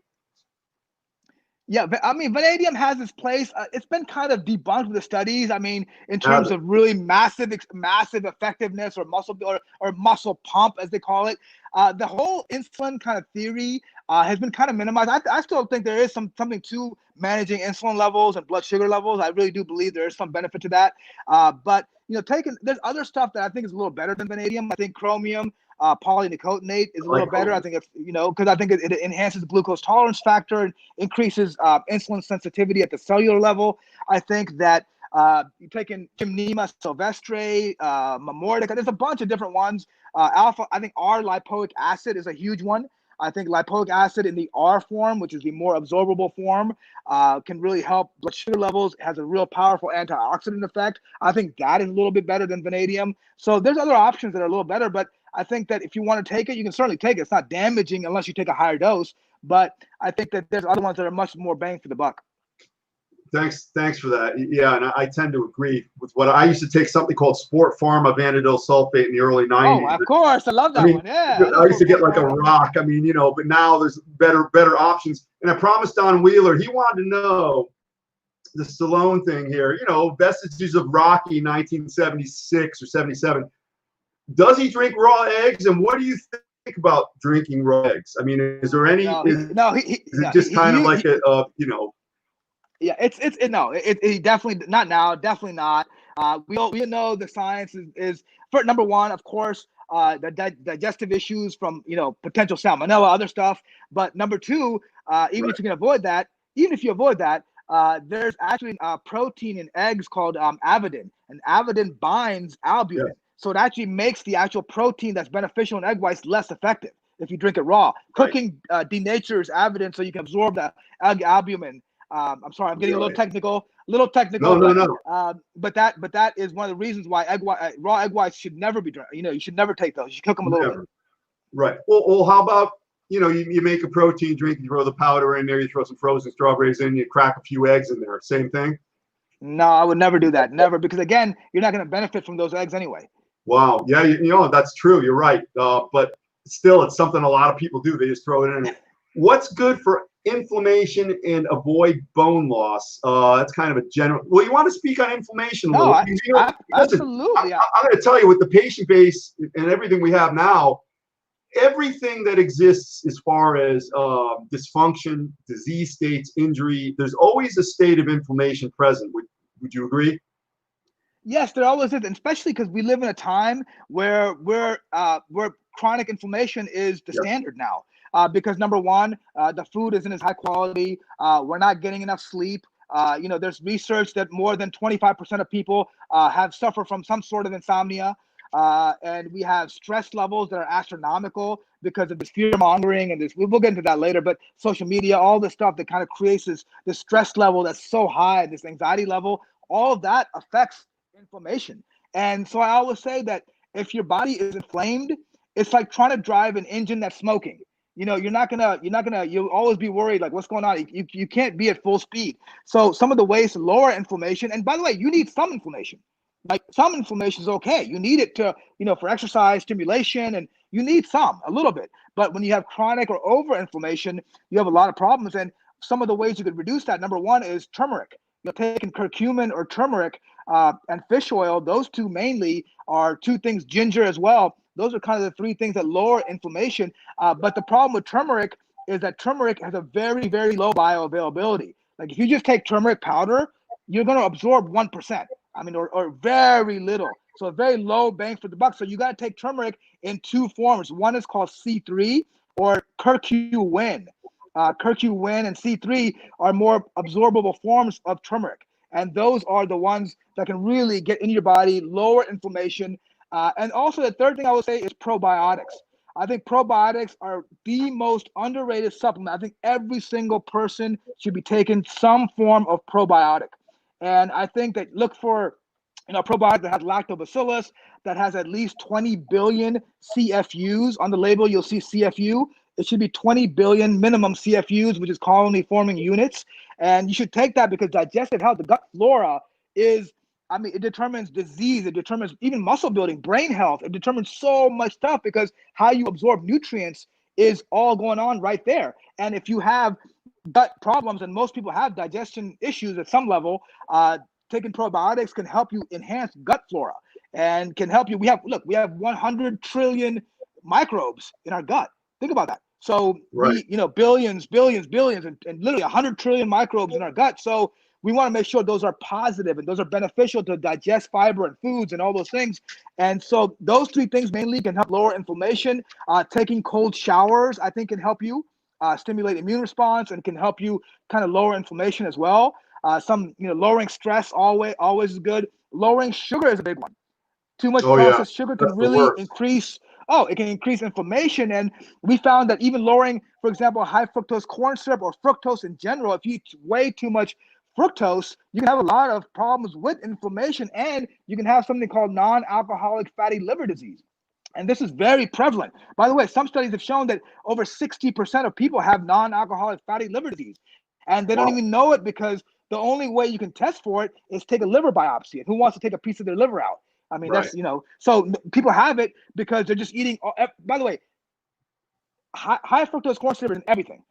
Yeah, I mean, vanadium has its place. It's been kind of debunked with the studies. I mean, in terms of really massive effectiveness, or muscle pump, as they call it. The whole insulin kind of theory has been kind of minimized. I still think there is something to managing insulin levels and blood sugar levels. I really do believe there is some benefit to that. But there's other stuff that I think is a little better than vanadium. I think chromium, polynicotinate is a little better. I think it's, because I think it enhances the glucose tolerance factor and increases insulin sensitivity at the cellular level. I think that you take in Gymnema sylvestre, Mamordica, there's a bunch of different ones. Alpha, I think R-lipoic acid is a huge one. I think lipoic acid in the R form, which is the more absorbable form, can really help blood sugar levels, has a real powerful antioxidant effect. I think that is a little bit better than vanadium. So there's other options that are a little better, but I think that if you want to take it, you can certainly take it. It's not damaging unless you take a higher dose, but I think that there's other ones that are much more bang for the buck. Thanks for that. Yeah, and I tend to agree with what I used to take, something called Sport Pharma Vanadil sulfate in the early 90s. Oh, of course. I love that one. Yeah. I used to get like a rock. I mean, but now there's better options. And I promised Don Wheeler, he wanted to know the Stallone thing here, vestiges of Rocky 1976 or 77. Does he drink raw eggs? And what do you think about drinking raw eggs? I mean, is there any, is it just kind of like Yeah, he definitely not now, definitely not. We know the science is for number one, of course, the digestive issues from potential salmonella, other stuff. But number two, even if you avoid that, there's actually a protein in eggs called avidin, and avidin binds albumin. Yeah. So it actually makes the actual protein that's beneficial in egg whites less effective if you drink it raw. Right. Cooking denatures evidence so you can absorb the egg albumin. I'm sorry, I'm getting a little technical, No, but that is one of the reasons why raw egg whites should never be drank. You should never take those. You should cook them a little bit. Right. Well, how about, you make a protein drink, you throw the powder in there, you throw some frozen strawberries in, you crack a few eggs in there. Same thing? No, I would never do that. Never, because again, you're not going to benefit from those eggs anyway. Wow. Yeah, that's true. You're right. But still, it's something a lot of people do. They just throw it in. What's good for inflammation and avoid bone loss? That's kind of a general. Well, you want to speak on inflammation a little? Absolutely. I'm going to tell you, with the patient base and everything we have now, everything that exists as far as dysfunction, disease states, injury, there's always a state of inflammation present. Would you agree? Yes, there always is, and especially because we live in a time where chronic inflammation is the standard now. Because number one, the food isn't as high quality. We're not getting enough sleep. There's research that more than 25% of people suffer from some sort of insomnia. And we have stress levels that are astronomical because of this fear mongering and this. We'll get into that later, but social media, all this stuff that kind of creates this stress level that's so high, this anxiety level, all of that affects inflammation. And so I always say that if your body is inflamed, it's like trying to drive an engine that's smoking. You'll always be worried, like, what's going on? You can't be at full speed. So some of the ways to lower inflammation, and by the way, you need some inflammation. Like, some inflammation is okay. You need it to, for exercise, stimulation, and you need a little bit. But when you have chronic or over inflammation, you have a lot of problems. And some of the ways you could reduce that, number one, is turmeric. Taking curcumin or turmeric and fish oil, those two mainly are two things, ginger as well. Those are kind of the three things that lower inflammation. But the problem with turmeric is that turmeric has a very, very low bioavailability. Like, if you just take turmeric powder, you're going to absorb 1%. Or very little. So a very low bang for the buck. So you got to take turmeric in two forms. One is called C3 or curcumin. Curcumin and C3 are more absorbable forms of turmeric. And those are the ones that can really get in your body, lower inflammation. And also the third thing I would say is probiotics. I think probiotics are the most underrated supplement. I think every single person should be taking some form of probiotic. And I think that look for a probiotic that has lactobacillus, that has at least 20 billion CFUs. On the label, you'll see CFU. It should be 20 billion minimum CFUs, which is colony forming units. And you should take that because digestive health, the gut flora is, it determines disease. It determines even muscle building, brain health. It determines so much stuff because how you absorb nutrients is all going on right there. And if you have gut problems, and most people have digestion issues at some level, taking probiotics can help you enhance gut flora and can help you. We have 100 trillion microbes in our gut. Think about that. So billions, and literally 100 trillion microbes in our gut. So we want to make sure those are positive and those are beneficial to digest fiber and foods and all those things. And so those three things mainly can help lower inflammation. Taking cold showers, I think, can help you stimulate immune response and can help you kind of lower inflammation as well. Lowering stress always is good. Lowering sugar is a big one. Too much processed sugar can really increase. It can increase inflammation. And we found that even lowering, for example, high fructose corn syrup or fructose in general, if you eat way too much fructose, you can have a lot of problems with inflammation, and you can have something called non-alcoholic fatty liver disease. And this is very prevalent. By the way, some studies have shown that over 60% of people have non-alcoholic fatty liver disease. And they don't even know it because the only way you can test for it is take a liver biopsy. And who wants to take a piece of their liver out? That's, so people have it because they're just eating. By the way, high fructose corn syrup is in everything.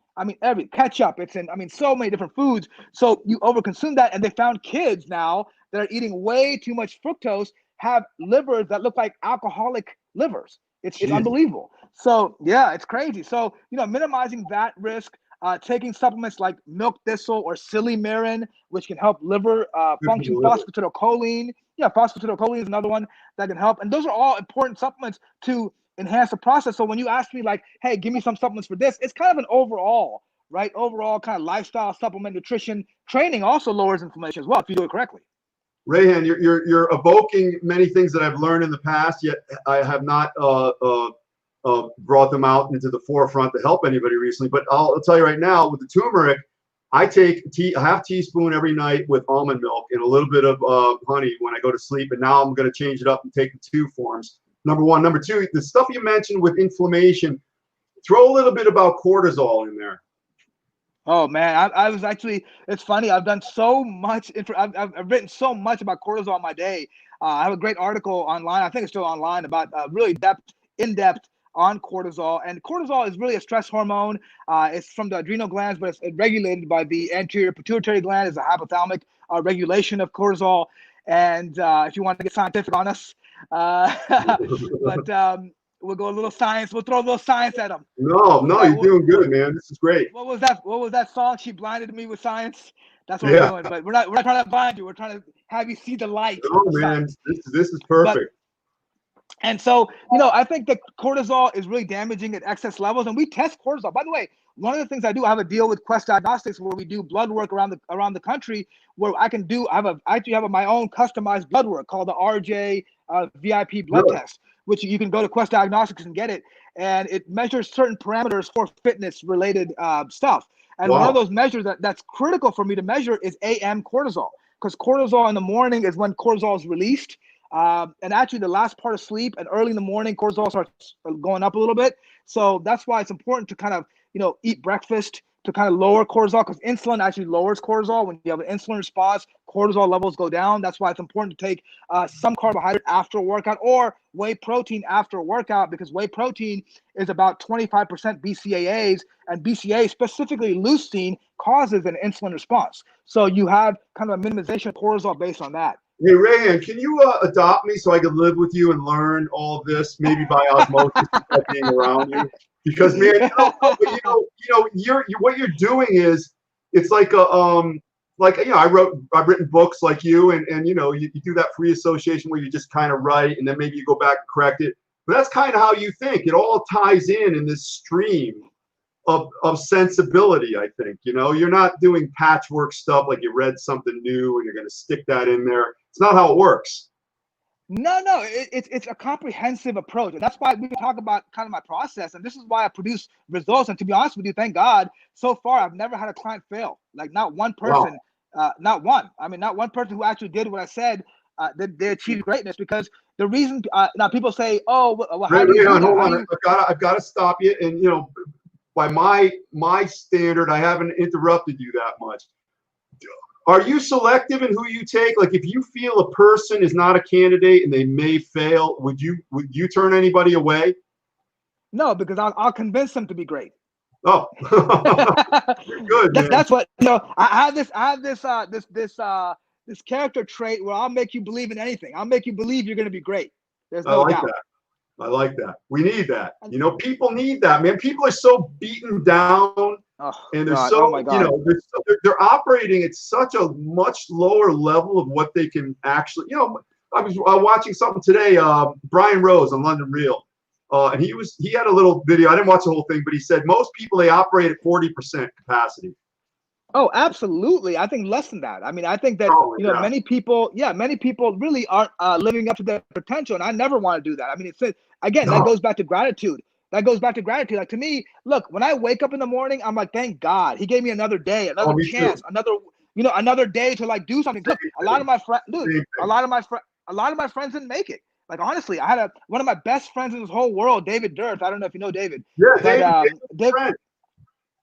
Every ketchup, it's in, so many different foods. So you overconsume that. And they found kids now that are eating way too much fructose have livers that look like alcoholic livers. It's unbelievable. So yeah, it's crazy. So, minimizing that risk, taking supplements like milk thistle or silymarin, which can help liver function, phosphatidylcholine. Yeah, phosphatidylcholine is another one that can help. And those are all important supplements to enhance the process. So when you ask me like, hey, give me some supplements for this, it's kind of an overall, kind of lifestyle supplement. Nutrition training also lowers inflammation as well if you do it correctly. Rehan, you're evoking many things that I've learned in the past, yet I have not brought them out into the forefront to help anybody recently. But I'll tell you right now, with the turmeric, I take a half teaspoon every night with almond milk and a little bit of honey when I go to sleep. And now I'm going to change it up and take the 2 forms. Number 1. Number 2, the stuff you mentioned with inflammation, throw a little bit about cortisol in there. Oh man, I was actually. It's funny. I've done so much. I've written so much about cortisol in my day. I have a great article online. I think it's still online about really in depth on cortisol. And cortisol is really a stress hormone. It's from the adrenal glands, but it's regulated by the anterior pituitary gland. Is a hypothalamic regulation of cortisol. And if you want to get scientific on us, but we'll go a little science. We'll throw a little science at them. No, you're doing good, man. This is great. What was that song? She blinded me with science. That's what we're doing. But we're not trying to blind you. We're trying to have you see the light. Oh man, this is perfect. And so, I think that cortisol is really damaging at excess levels, and we test cortisol. By the way, one of the things I do, I have a deal with Quest Diagnostics where we do blood work around the country, where I actually have my own customized blood work called the RJ VIP blood test, which you can go to Quest Diagnostics and get it, and it measures certain parameters for fitness related stuff. And one of those measures that's critical for me to measure is AM cortisol, because cortisol in the morning is when cortisol is released. And actually the last part of sleep and early in the morning, cortisol starts going up a little bit. So that's why it's important to kind of, eat breakfast to kind of lower cortisol, because insulin actually lowers cortisol. When you have an insulin response, cortisol levels go down. That's why it's important to take some carbohydrate after a workout, or whey protein after a workout, because whey protein is about 25% BCAAs, and BCAA, specifically leucine, causes an insulin response. So you have kind of a minimization of cortisol based on that. Hey, Rehan, can you adopt me so I can live with you and learn all of this, maybe by osmosis, by being around you? Because man, what you're doing is, it's like I've written books like you, and you do that free association where you just kind of write and then maybe you go back and correct it. But that's kind of how you think. It all ties in this stream of sensibility. I think you're not doing patchwork stuff like you read something new and you're going to stick that in there. It's not how it works. No, it's a comprehensive approach. And that's why we talk about kind of my process. And this is why I produce results. And to be honest with you, thank God, so far, I've never had a client fail. Like not one person, not one. I mean, not one person who actually did what I said, they achieved greatness. Because the reason, now people say, oh, well, how do you do that? Hold on. I've got to stop you. And, by my standard, I haven't interrupted you that much. Are you selective in who you take? Like, if you feel a person is not a candidate and they may fail, would you turn anybody away? No, because I'll convince them to be great. Oh, you're good, man. That's what I have this character trait where I'll make you believe in anything. I'll make you believe you're going to be great. There's no doubt. I like that. We need that. People need that, man. People are so beaten down, and they're they're operating at such a much lower level of what they can actually. I was watching something today. Brian Rose on London Real, and he had a little video. I didn't watch the whole thing, but he said most people, they operate at 40% capacity. Oh, absolutely. I think less than that. I mean, I think that, many people really aren't living up to their potential. And I never want to do that. I mean, that goes back to gratitude. Like, to me, look, when I wake up in the morning, I'm like, thank God he gave me another day, another chance, another day to like do something. Look, a lot of my friends didn't make it. Like, honestly, I had one of my best friends in this whole world, David Durst. I don't know if you know David. Yeah, David.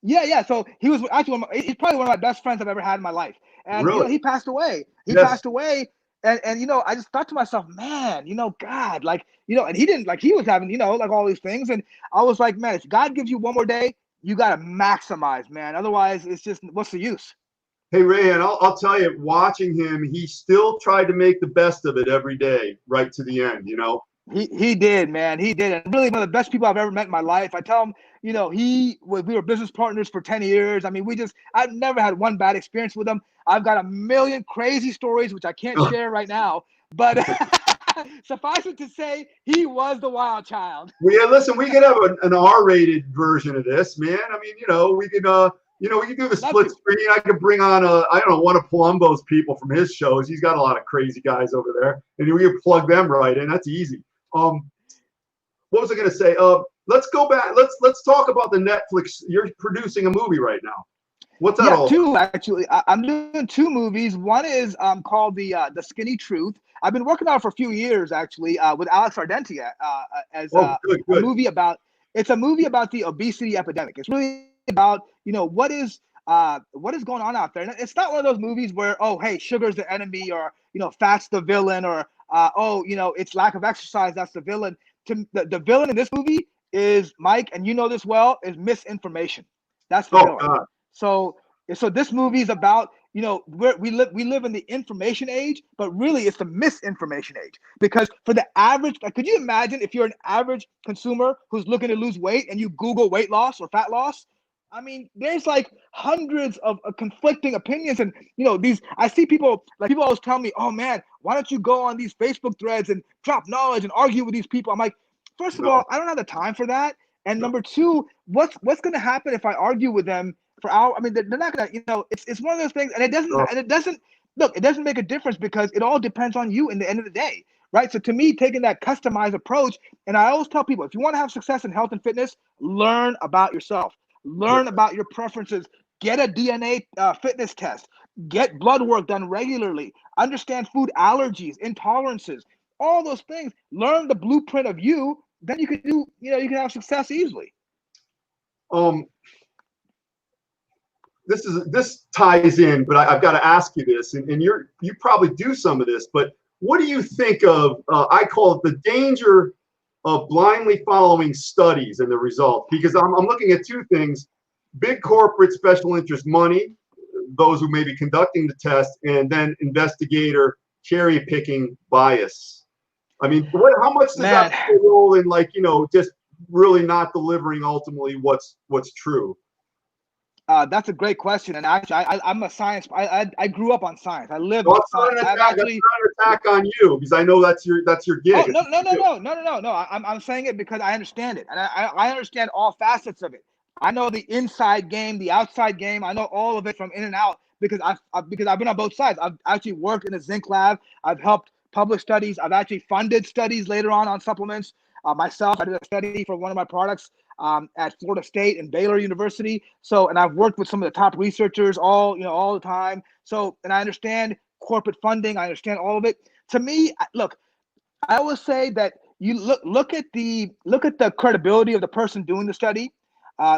Yeah. So he was actually he's probably one of my best friends I've ever had in my life. And really? He passed away. Passed away. And I just thought to myself, man, God, like, and he didn't, like, he was having, like all these things. And I was like, man, if God gives you one more day, you got to maximize, man. Otherwise, it's just, what's the use? Hey, Ray, and I'll tell you, watching him, he still tried to make the best of it every day, right to the end, He did, man. He did. And really one of the best people I've ever met in my life. I tell him, we were business partners for 10 years. I mean, I've never had one bad experience with him. I've got a million crazy stories, which I can't share right now. But suffice it to say, he was the wild child. Well, yeah, listen, we could have an R-rated version of this, man. I mean, we could, You know, we can do the Love split to. screen. I could bring on I don't know, one of Palumbo's people from his shows. He's got a lot of crazy guys over there, and we can plug them right in. That's easy. What was I going to say? Let's go back. Let's talk about the Netflix. You're producing a movie right now. What's that Yeah, all about? two actually. I'm doing two movies. One is called the Skinny Truth. I've been working on it for a few years actually with Alex Ardentia as Oh, good, a good. movie about. It's a movie about the obesity epidemic. It's really about what is going on out there. And it's not one of those movies where, oh, hey, sugar's the enemy, or fat's the villain, or oh, it's lack of exercise that's the villain. The villain in this movie is, Mike, and you know this well, is misinformation. That's the Oh villain. God. So this movie is about, we live in the information age, but really it's the misinformation age. Because for the average, like, could you imagine if you're an average consumer who's looking to lose weight and you Google weight loss or fat loss? I mean, there's like hundreds of conflicting opinions, and I see people always tell me, "Oh man, why don't you go on these Facebook threads and drop knowledge and argue with these people?" I'm like, first of all, I don't have the time for that, and number two, what's going to happen if I argue with them for hours? I mean, they're not going to, it's one of those things, and it doesn't make a difference because it all depends on you in the end of the day, right? So to me, taking that customized approach, and I always tell people, if you want to have success in health and fitness, learn about yourself. Learn about your preferences. Get a DNA fitness test. Get blood work done regularly. Understand food allergies, intolerances, all those things. Learn the blueprint of you. Then you can you can have success easily. This ties in, but I've got to ask you this, and you probably do some of this, but what do you think of? I call it the danger of blindly following studies and the results, because I'm looking at two things: big corporate special interest money, those who may be conducting the test, and then investigator cherry picking bias. I mean, how much does that play a role in, just really not delivering ultimately what's true? That's a great question, and actually, I'm a science. I grew up on science. I lived No, on it's not science. an attack. It's not an attack on you, because I know that's your gig. Oh no. I'm saying it because I understand it, and I understand all facets of it. I know the inside game, the outside game. I know all of it from in and out because I've been on both sides. I've actually worked in a zinc lab. I've helped publish studies. I've actually funded studies later on supplements. Myself, I did a study for one of my products at Florida State and Baylor University. So, and I've worked with some of the top researchers all the time. So, and I understand corporate funding. I understand all of it. To me, look, I always say that you look at the credibility of the person doing the study,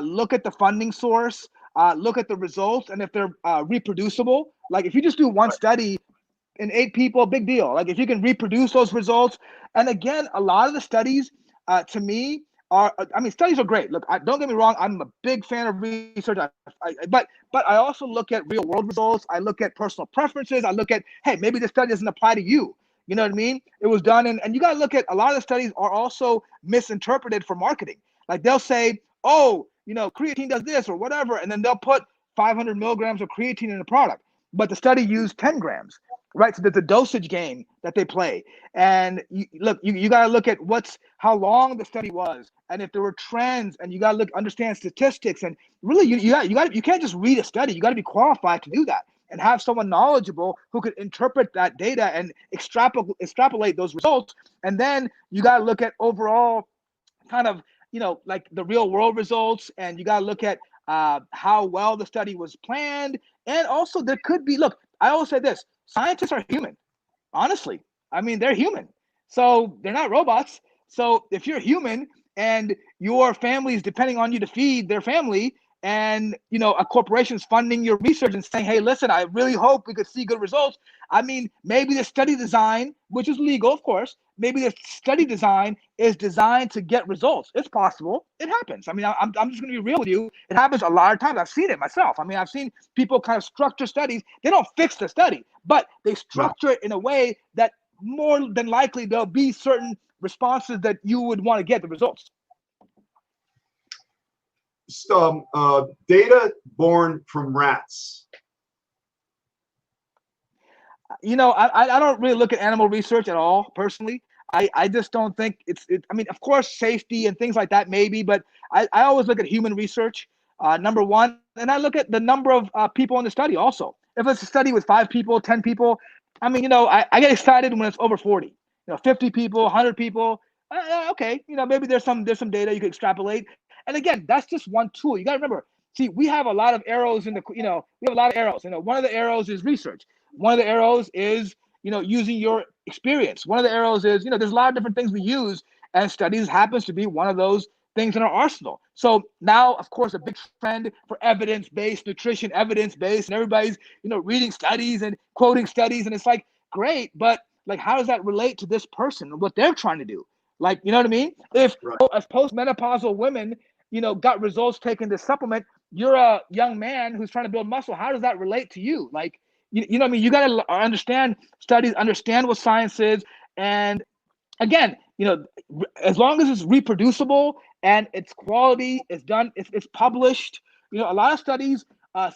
look at the funding source, look at the results, and if they're reproducible. Like if you just do one study in 8 people, big deal. Like if you can reproduce those results, and again, a lot of the studies, to me, studies are great. Look, don't get me wrong. I'm a big fan of research, but I also look at real world results. I look at personal preferences. I look at, hey, maybe this study doesn't apply to you. You know what I mean? It was done, and you got to look at a lot of the studies are also misinterpreted for marketing. Like they'll say, oh, creatine does this or whatever, and then they'll put 500 milligrams of creatine in the product, but the study used 10 grams. Right, so there's a dosage game that they play, and you got to look at how long the study was, and if there were trends, and you got to understand statistics, and really you can't just read a study. You got to be qualified to do that, and have someone knowledgeable who could interpret that data and extrapolate those results, and then you got to look at overall, kind of like the real world results, and you got to look at how well the study was planned, and also there could be I always say this. Scientists are human, honestly. I mean, they're human. So they're not robots. So if you're human and your family is depending on you to feed their family, and a corporation's funding your research and saying, hey, listen, I really hope we could see good results. I mean, maybe the study design, which is legal, of course, maybe the study design is designed to get results. It's possible. It happens. I mean, I'm just going to be real with you. It happens a lot of times. I've seen it myself. I mean, I've seen people kind of structure studies. They don't fix the study, but they structure it in a way that more than likely there'll be certain responses that you would want to get the results. Data born from rats. I don't really look at animal research at all, personally. I just don't think I mean, of course, safety and things like that, maybe, but I always look at human research. Number one, and I look at the number of people in the study also. If it's a study with 5 people, 10 people, I mean, I get excited when it's over 40. 50 people, 100 people. Okay, maybe there's some data you can extrapolate. And again, that's just one tool. You got to remember. See, we have a lot of arrows in the. We have a lot of arrows. One of the arrows is research. One of the arrows is using your experience. One of the arrows is there's a lot of different things we use, and studies happens to be one of those things in our arsenal. So now, of course, a big trend for evidence-based nutrition, evidence-based, and everybody's reading studies and quoting studies, and it's like great, but like how does that relate to this person and what they're trying to do? Like, you know what I mean? If as postmenopausal women, got results taking this supplement, you're a young man who's trying to build muscle. How does that relate to you? Like, you know what I mean? You got to understand studies, understand what science is, and again, as long as it's reproducible and its quality is done, it's published. A lot of studies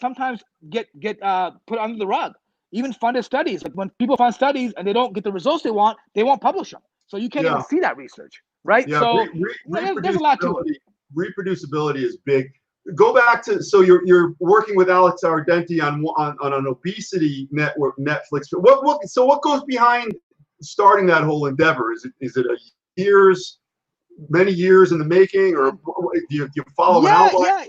sometimes get put under the rug. Even funded studies, like when people fund studies and they don't get the results they won't publish them. So you can't even see that research, right? Yeah, so there's a lot to it. Reproducibility is big. Go back to, so you're working with Alex Ardenti on an obesity network, Netflix. What goes behind starting that whole endeavor? Is it many years in the making, or do you follow an outline? Yeah.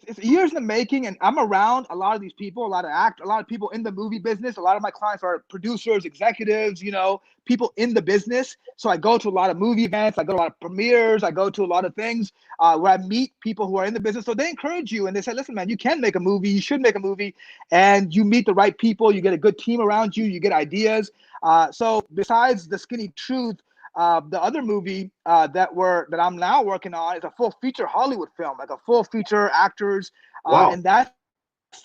It's years in the making, and I'm around a lot of these people, a lot of people in the movie business. A lot of my clients are producers, executives, people in the business. So I go to a lot of movie events, I go to a lot of premieres, I go to a lot of things where I meet people who are in the business. So they encourage you and they say, listen, man, you can make a movie, you should make a movie, and you meet the right people, you get a good team around you, you get ideas. So besides The Skinny Truth, the other movie that I'm now working on is a full feature Hollywood film, like a full feature actors, and that's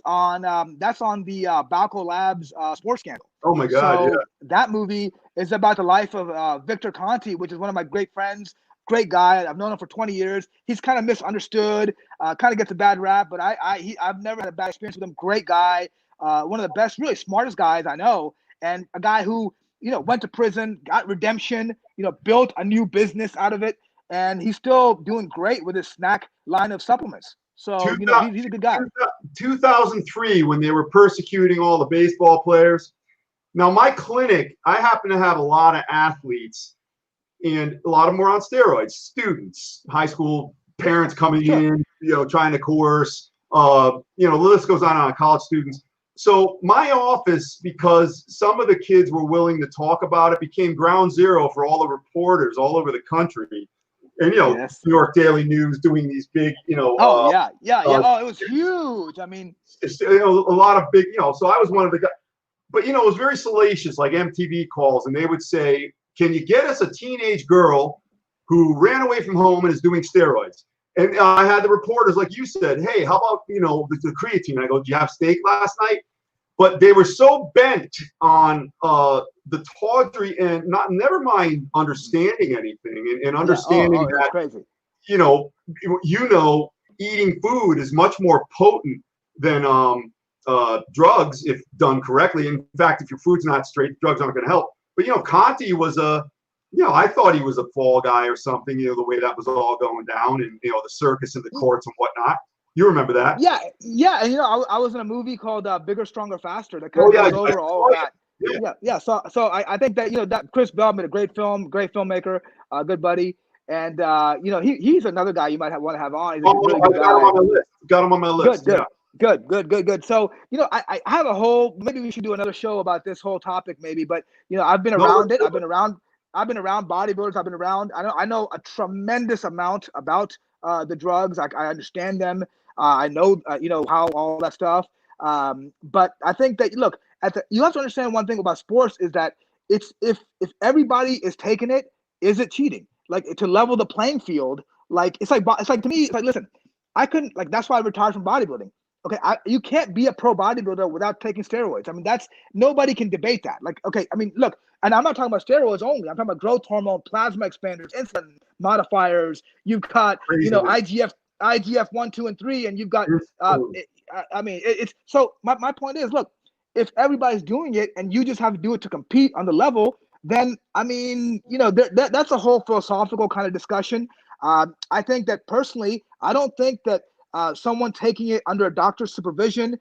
on the Balco Labs sports scandal. Oh my God! So that movie is about the life of Victor Conti, which is one of my great friends, great guy. I've known him for 20 years. He's kind of misunderstood, kind of gets a bad rap, but I've never had a bad experience with him. Great guy, one of the best, really smartest guys I know, and a guy who went to prison, got redemption, built a new business out of it, and he's still doing great with his snack line of supplements. So, he's a good guy. 2003, when they were persecuting all the baseball players. Now, my clinic, I happen to have a lot of athletes, and a lot of them were on steroids, students, high school parents coming in, trying to coerce, the list goes on college students. So my office, because some of the kids were willing to talk about it, became ground zero for all the reporters all over the country. And, Yes. New York Daily News doing these big, it was huge. I mean, a lot of big, so I was one of the guys. But, it was very salacious, like MTV calls. And they would say, can you get us a teenage girl who ran away from home and is doing steroids? And I had the reporters, like you said, hey, how about, the creatine? I go, did you have steak last night? But they were so bent on the tawdry and never mind understanding anything and understanding that, crazy. Eating food is much more potent than drugs if done correctly. In fact, if your food's not straight, drugs aren't going to help. But, Conti was I thought he was a fall guy or something, the way that was all going down and, the circus and the courts and whatnot. You remember that? Yeah. And, I was in a movie called Bigger, Stronger, Faster that kind of goes over all of that. Yeah. So I think that, that Chris Bell made a great film, great filmmaker, good buddy. And, he's another guy you might want to have on. He's a really good guy. Got him on my list. Good. So, I have a whole, maybe we should do another show about this whole topic maybe, but, I've been around it. I've been around bodybuilders. I've been around. I know a tremendous amount about the drugs. I understand them. I know how all that stuff. But I think that look you have to understand one thing about sports is that it's if everybody is taking it, is it cheating? Like to level the playing field. Like it's like to me. It's like listen, I couldn't that's why I retired from bodybuilding. Okay, you can't be a pro bodybuilder without taking steroids. I mean, nobody can debate that. Like, okay, I mean, look, and I'm not talking about steroids only. I'm talking about growth hormone, plasma expanders, insulin modifiers. You've got, IGF 1, 2, and 3, and you've got. It's so. My point is, look, if everybody's doing it and you just have to do it to compete on the level, then I mean, that's a whole philosophical kind of discussion. I think that personally, I don't think that someone taking it under a doctor's supervision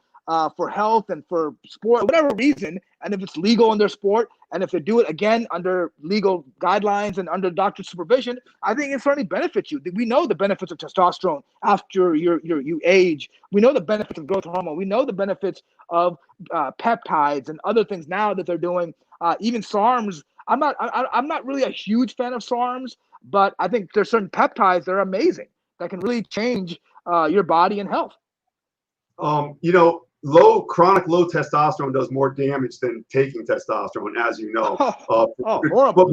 for health and for sport, whatever reason, and if it's legal in their sport, and if they do it again under legal guidelines and under doctor's supervision, I think it certainly benefits you. We know the benefits of testosterone after you age. We know the benefits of growth hormone. We know the benefits of peptides and other things now that they're doing. Even SARMs. I'm not really a huge fan of SARMs, but I think there's certain peptides that are amazing that can really change your body and health. Chronic low testosterone does more damage than taking testosterone, as you know. Horrible. But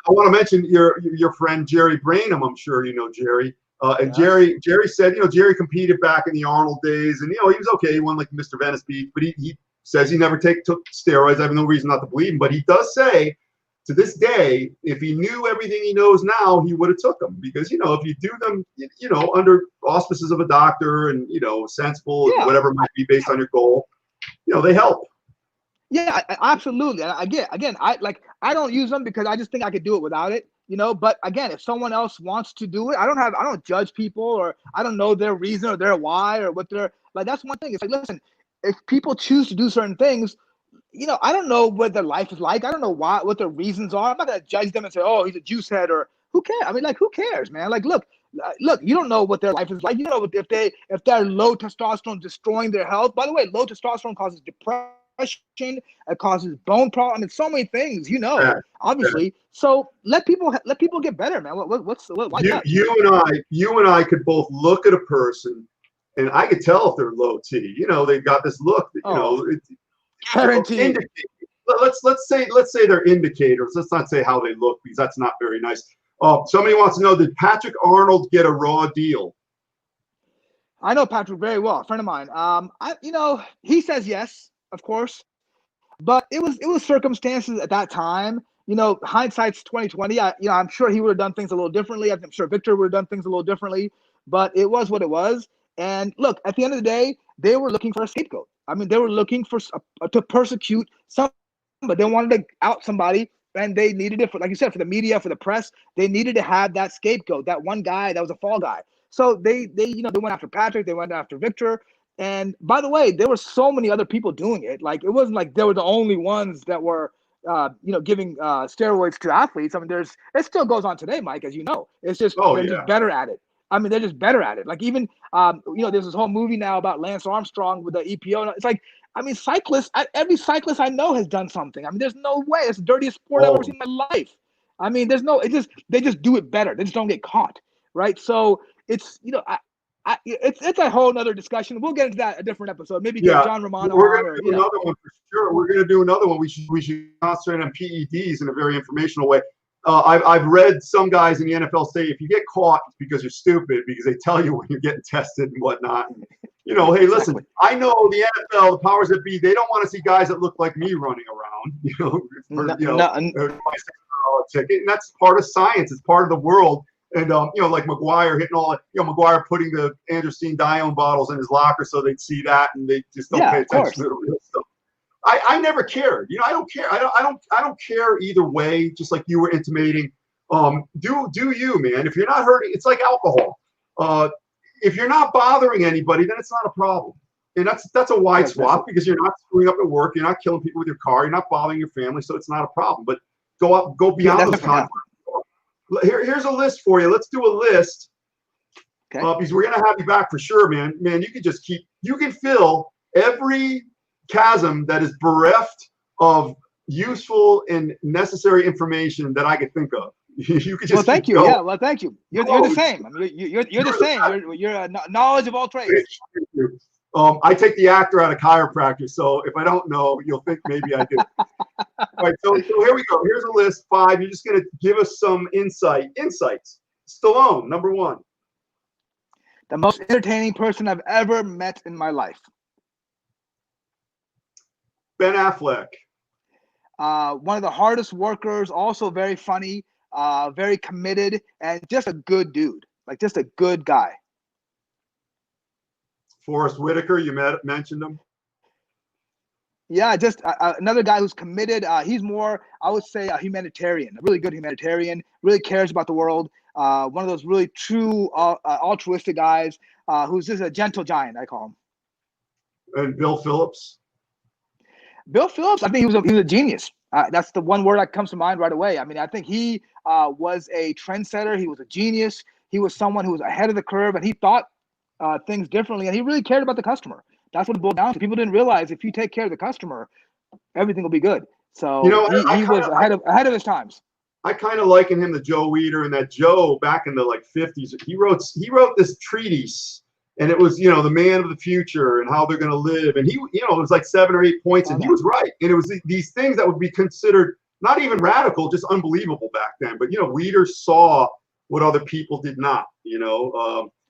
I want to mention your friend Jerry Brainham. I'm sure you know Jerry. And Jerry said, Jerry competed back in the Arnold days, and he was okay. He won like Mr. Venice Beach, but he says he never took steroids. I have no reason not to believe him, but he does say, to this day, if he knew everything he knows now, he would have took them, because if you do them, under auspices of a doctor and sensible, whatever it might be based on your goal, they help. Yeah, absolutely. Again, I don't use them because I just think I could do it without it. But again, if someone else wants to do it, I don't judge people, or I don't know their reason or their why or what they're like. That's one thing. It's like, listen, if people choose to do certain things, I don't know what their life is like. I don't know what their reasons are. I'm not gonna judge them and say, oh, he's a juice head, or who cares? I mean, who cares, man? Look, you don't know what their life is like. You know, if they're low testosterone destroying their health. By the way, low testosterone causes depression. It causes bone problems. I mean, so many things. Obviously. Yeah. So let people get better, man. You and I could both look at a person, and I could tell if they're low T. They've got this look that guaranteed. Let's say they're indicators. Let's not say how they look, because that's not very nice. Somebody wants to know, did Patrick Arnold get a raw deal? I know Patrick very well, a friend of mine. He says yes, of course, but it was circumstances at that time. Hindsight's 2020. I'm sure he would have done things a little differently. I'm sure Victor would have done things a little differently, but it was what it was. And look, at the end of the day, they were looking for a scapegoat. I mean, they were looking for to persecute somebody. They wanted to out somebody, and they needed it for, like you said, for the media, for the press. They needed to have that scapegoat, that one guy that was a fall guy. So they went after Patrick, they went after Victor. And by the way, there were so many other people doing it. Like, it wasn't like they were the only ones that were giving steroids to athletes. I mean, it still goes on today, Mike, as you know. It's just just better at it. I mean, they're just better at it. Like, even there's this whole movie now about Lance Armstrong with the EPO. It's like, I mean, every cyclist I know has done something. I mean, there's no way. It's the dirtiest sport I've ever seen in my life. I mean, they just do it better. They just don't get caught, right? So it's it's a whole nother discussion. We'll get into that a different episode. Maybe get John Romano We're on. We're going to do another one for sure. We're going to do another one. We should concentrate on PEDs in a very informational way. I've read some guys in the NFL say, if you get caught, it's because you're stupid, because they tell you when you're getting tested and whatnot. Hey, listen, I know the NFL, the powers that be, they don't want to see guys that look like me running around, ticket. And that's part of science. It's part of the world. And, like McGuire hitting all McGuire putting the androstenedione bottles in his locker so they'd see that, and they just don't pay attention to the real stuff. I never cared. I don't care. I don't care either way. Just like you were intimating. Do you, man? If you're not hurting, it's like alcohol. If you're not bothering anybody, then it's not a problem. And that's a wide swath, because you're not screwing up at work. You're not killing people with your car. You're not bothering your family, so it's not a problem. But go beyond those confines. Here's a list for you. Let's do a list. Okay. Because we're gonna have you back for sure, man. Man, you can fill every chasm that is bereft of useful and necessary information that I could think of. You could just. Well, thank you. Going. Yeah. Well, thank you. You're the same. I mean, you're the same. You're a knowledge of all trades. I take the actor out of chiropractic, so if I don't know, you'll think maybe I do. All right, so here we go. Here's a list, 5. You're just going to give us some insights. Stallone, number 1. The most entertaining person I've ever met in my life. Ben Affleck. One of the hardest workers, also very funny, very committed, and just a good dude. Like, just a good guy. Forrest Whitaker, you mentioned him. Yeah, just another guy who's committed. He's more, I would say, a humanitarian, a really good humanitarian, really cares about the world. One of those really true altruistic guys who's just a gentle giant, I call him. And Bill Phillips? Bill Phillips, I think he was a genius. That's the one word that comes to mind right away. I mean, I think he was a trendsetter. He was a genius. He was someone who was ahead of the curve, and he thought things differently, and he really cared about the customer. That's what it boiled down to. People didn't realize if you take care of the customer, everything will be good. So he was ahead of his times. I kind of liken him to Joe Weider, and that Joe back in the 50s, he wrote this treatise, and it was, the man of the future and how they're going to live. And he, it was like 7 or 8 points, and he was right. And it was these things that would be considered not even radical, just unbelievable back then. But, Weider saw what other people did not,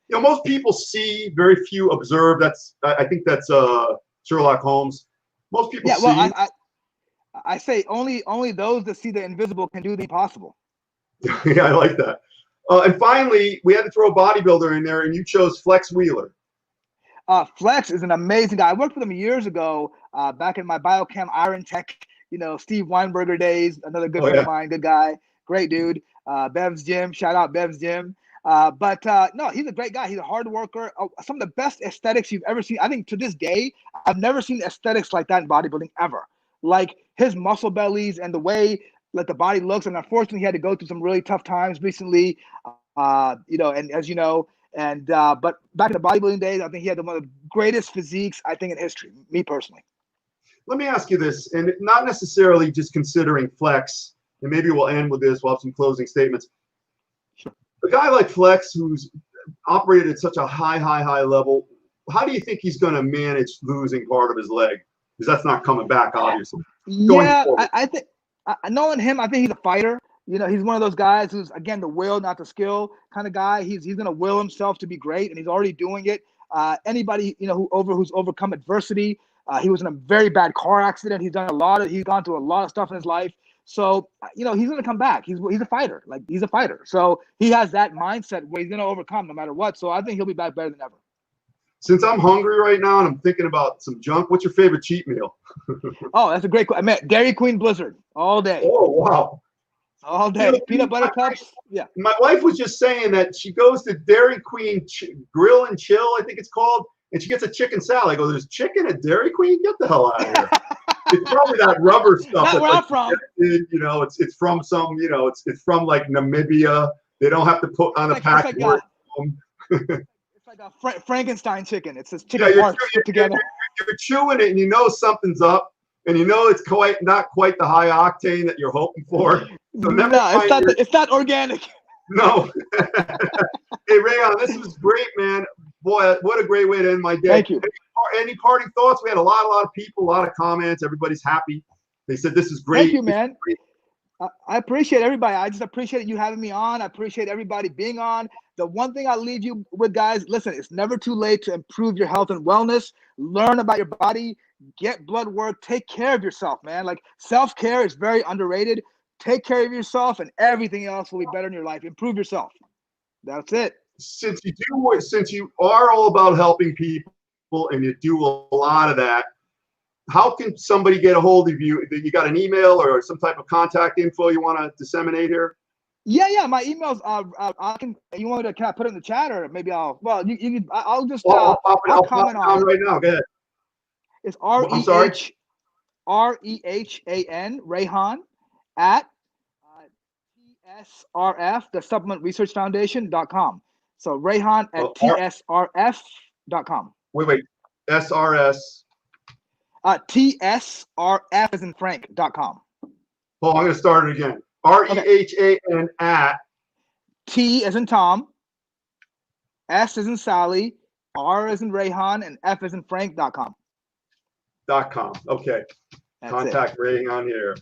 most people see, very few observe. I think that's Sherlock Holmes. Most people see. Well, I say only those that see the invisible can do the impossible. Yeah, I like that. And finally, we had to throw a bodybuilder in there, and you chose Flex Wheeler. Flex is an amazing guy. I worked with him years ago, back in my biochem iron tech, Steve Weinberger days. Another good friend of mine, good guy, great dude. Bev's Gym, shout out Bev's Gym. But no, he's a great guy. He's a hard worker. Some of the best aesthetics you've ever seen. I think to this day, I've never seen aesthetics like that in bodybuilding ever. Like his muscle bellies and the way the body looks. And unfortunately, he had to go through some really tough times recently, and as you know, but back in the bodybuilding days, I think he had one of the greatest physiques, I think, in history, me personally. Let me ask you this, and not necessarily just considering Flex, and maybe we'll end with this. We'll have some closing statements. Sure. A guy like Flex, who's operated at such a high level, how do you think he's going to manage losing part of his leg? Because that's not coming back, obviously. I think, knowing him, I think he's a fighter. He's one of those guys who's, again, the will, not the skill kind of guy. He's going to will himself to be great, and he's already doing it. Anybody, who's overcome adversity. He was in a very bad car accident. He's gone through a lot of stuff in his life. So, he's going to come back. He's a fighter. He's a fighter. So he has that mindset where he's going to overcome no matter what. So I think he'll be back better than ever. Since I'm hungry right now and I'm thinking about some junk, what's your favorite cheat meal? Oh, that's a great question. I meant Dairy Queen Blizzard all day. Oh, wow. All day. Peanut butter cups. Yeah. My wife was just saying that she goes to Dairy Queen Grill and Chill, I think it's called, and she gets a chicken salad. I go, there's chicken at Dairy Queen? Get the hell out of here. It's probably that rubber stuff. That's where I'm from. It's from some, it's from like Namibia. They don't have to put on the pack. It's like a Frankenstein chicken. It's this chicken parts put together. You're chewing it and something's up, and it's not quite the high octane that you're hoping for. So it's not organic. No. Hey, Rehan, this was great, man. Boy, what a great way to end my day. Thank you. Any parting thoughts? We had a lot of people, a lot of comments. Everybody's happy. They said this is great. Thank you, man. I appreciate everybody. I just appreciate you having me on. I appreciate everybody being on. The one thing I leave you with, guys, listen, it's never too late to improve your health and wellness. Learn about your body. Get blood work. Take care of yourself, man. Self-care is very underrated. Take care of yourself, and everything else will be better in your life. Improve yourself. That's it. Since you are all about helping people and you do a lot of that, how can somebody get a hold of you? You got an email or some type of contact info you want to disseminate here? Yeah. My emails. You want me to? Can I put it in the chat, or maybe I'll? Well, I'll just. I'll comment on it right now. Go ahead. It's Rehan Rehan at TSRF, the Supplement Research Foundation.com. So Rehan at TSRF.com. Wait. SRS. TSRF as in Frank.com. Oh, I'm going to start it again. REHAN at T as in Tom, S as in Sally, R as in Rehan, and F as in Frank.com. Okay. That's Contact Rehan here.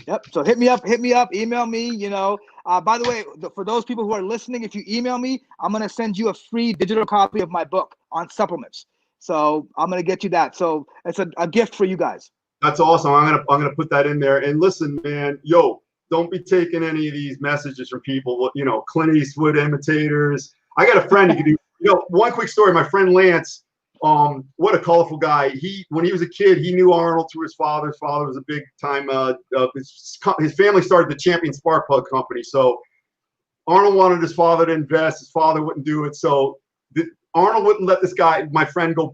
Yep. So hit me up, email me, by the way, for those people who are listening, if you email me, I'm going to send you a free digital copy of my book on supplements. So I'm going to get you that. So it's a gift for you guys. That's awesome. I'm going to put that in there. And listen, man, don't be taking any of these messages from people, Clint Eastwood imitators. I got a friend who could do, one quick story. My friend Lance, what a colorful guy. When he was a kid, he knew Arnold through his father. His father was a big time, his family started the Champion Spark Plug company. So Arnold wanted his father to invest. His father wouldn't do it. So Arnold wouldn't let this guy, my friend, go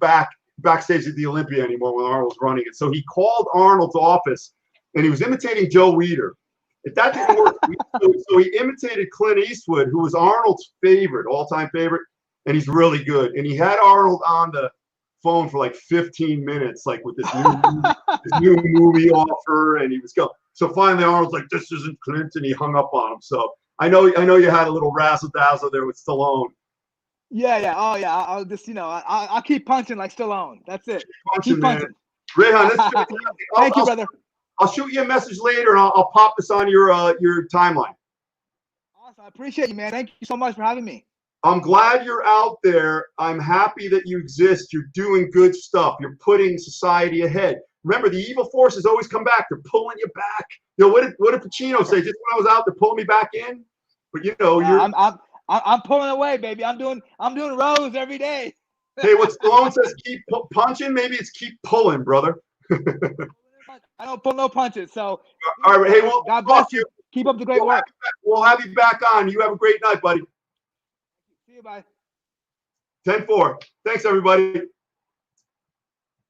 backstage at the Olympia anymore when Arnold was running it. So he called Arnold's office, and he was imitating Joe Weider. If that didn't work, so he imitated Clint Eastwood, who was Arnold's favorite, all-time favorite, and he's really good. And he had Arnold on the phone for like 15 minutes, like with this new movie offer, and he was going. So finally, Arnold's like, "This isn't Clint," and he hung up on him. So I know you had a little razzle dazzle there with Stallone. Yeah. Oh, yeah. I'll just, I'll keep punching like Stallone. That's it. Keep punching. Rehan, Thank you, brother. I'll shoot you a message later, and I'll pop this on your timeline. Awesome. I appreciate you, man. Thank you so much for having me. I'm glad you're out there. I'm happy that you exist. You're doing good stuff. You're putting society ahead. Remember, the evil forces always come back. They're pulling you back. What did Pacino say? Just when I was out, they're pulling me back in. But I'm pulling away, baby. I'm doing rows every day. Hey, what Stallone says, keep punching. Maybe it's keep pulling, brother. I don't pull no punches. So, all right. Hey, well, God bless you. Keep up the great work. We'll have you back on. You have a great night, buddy. See you. Bye. 10-4. Thanks, everybody.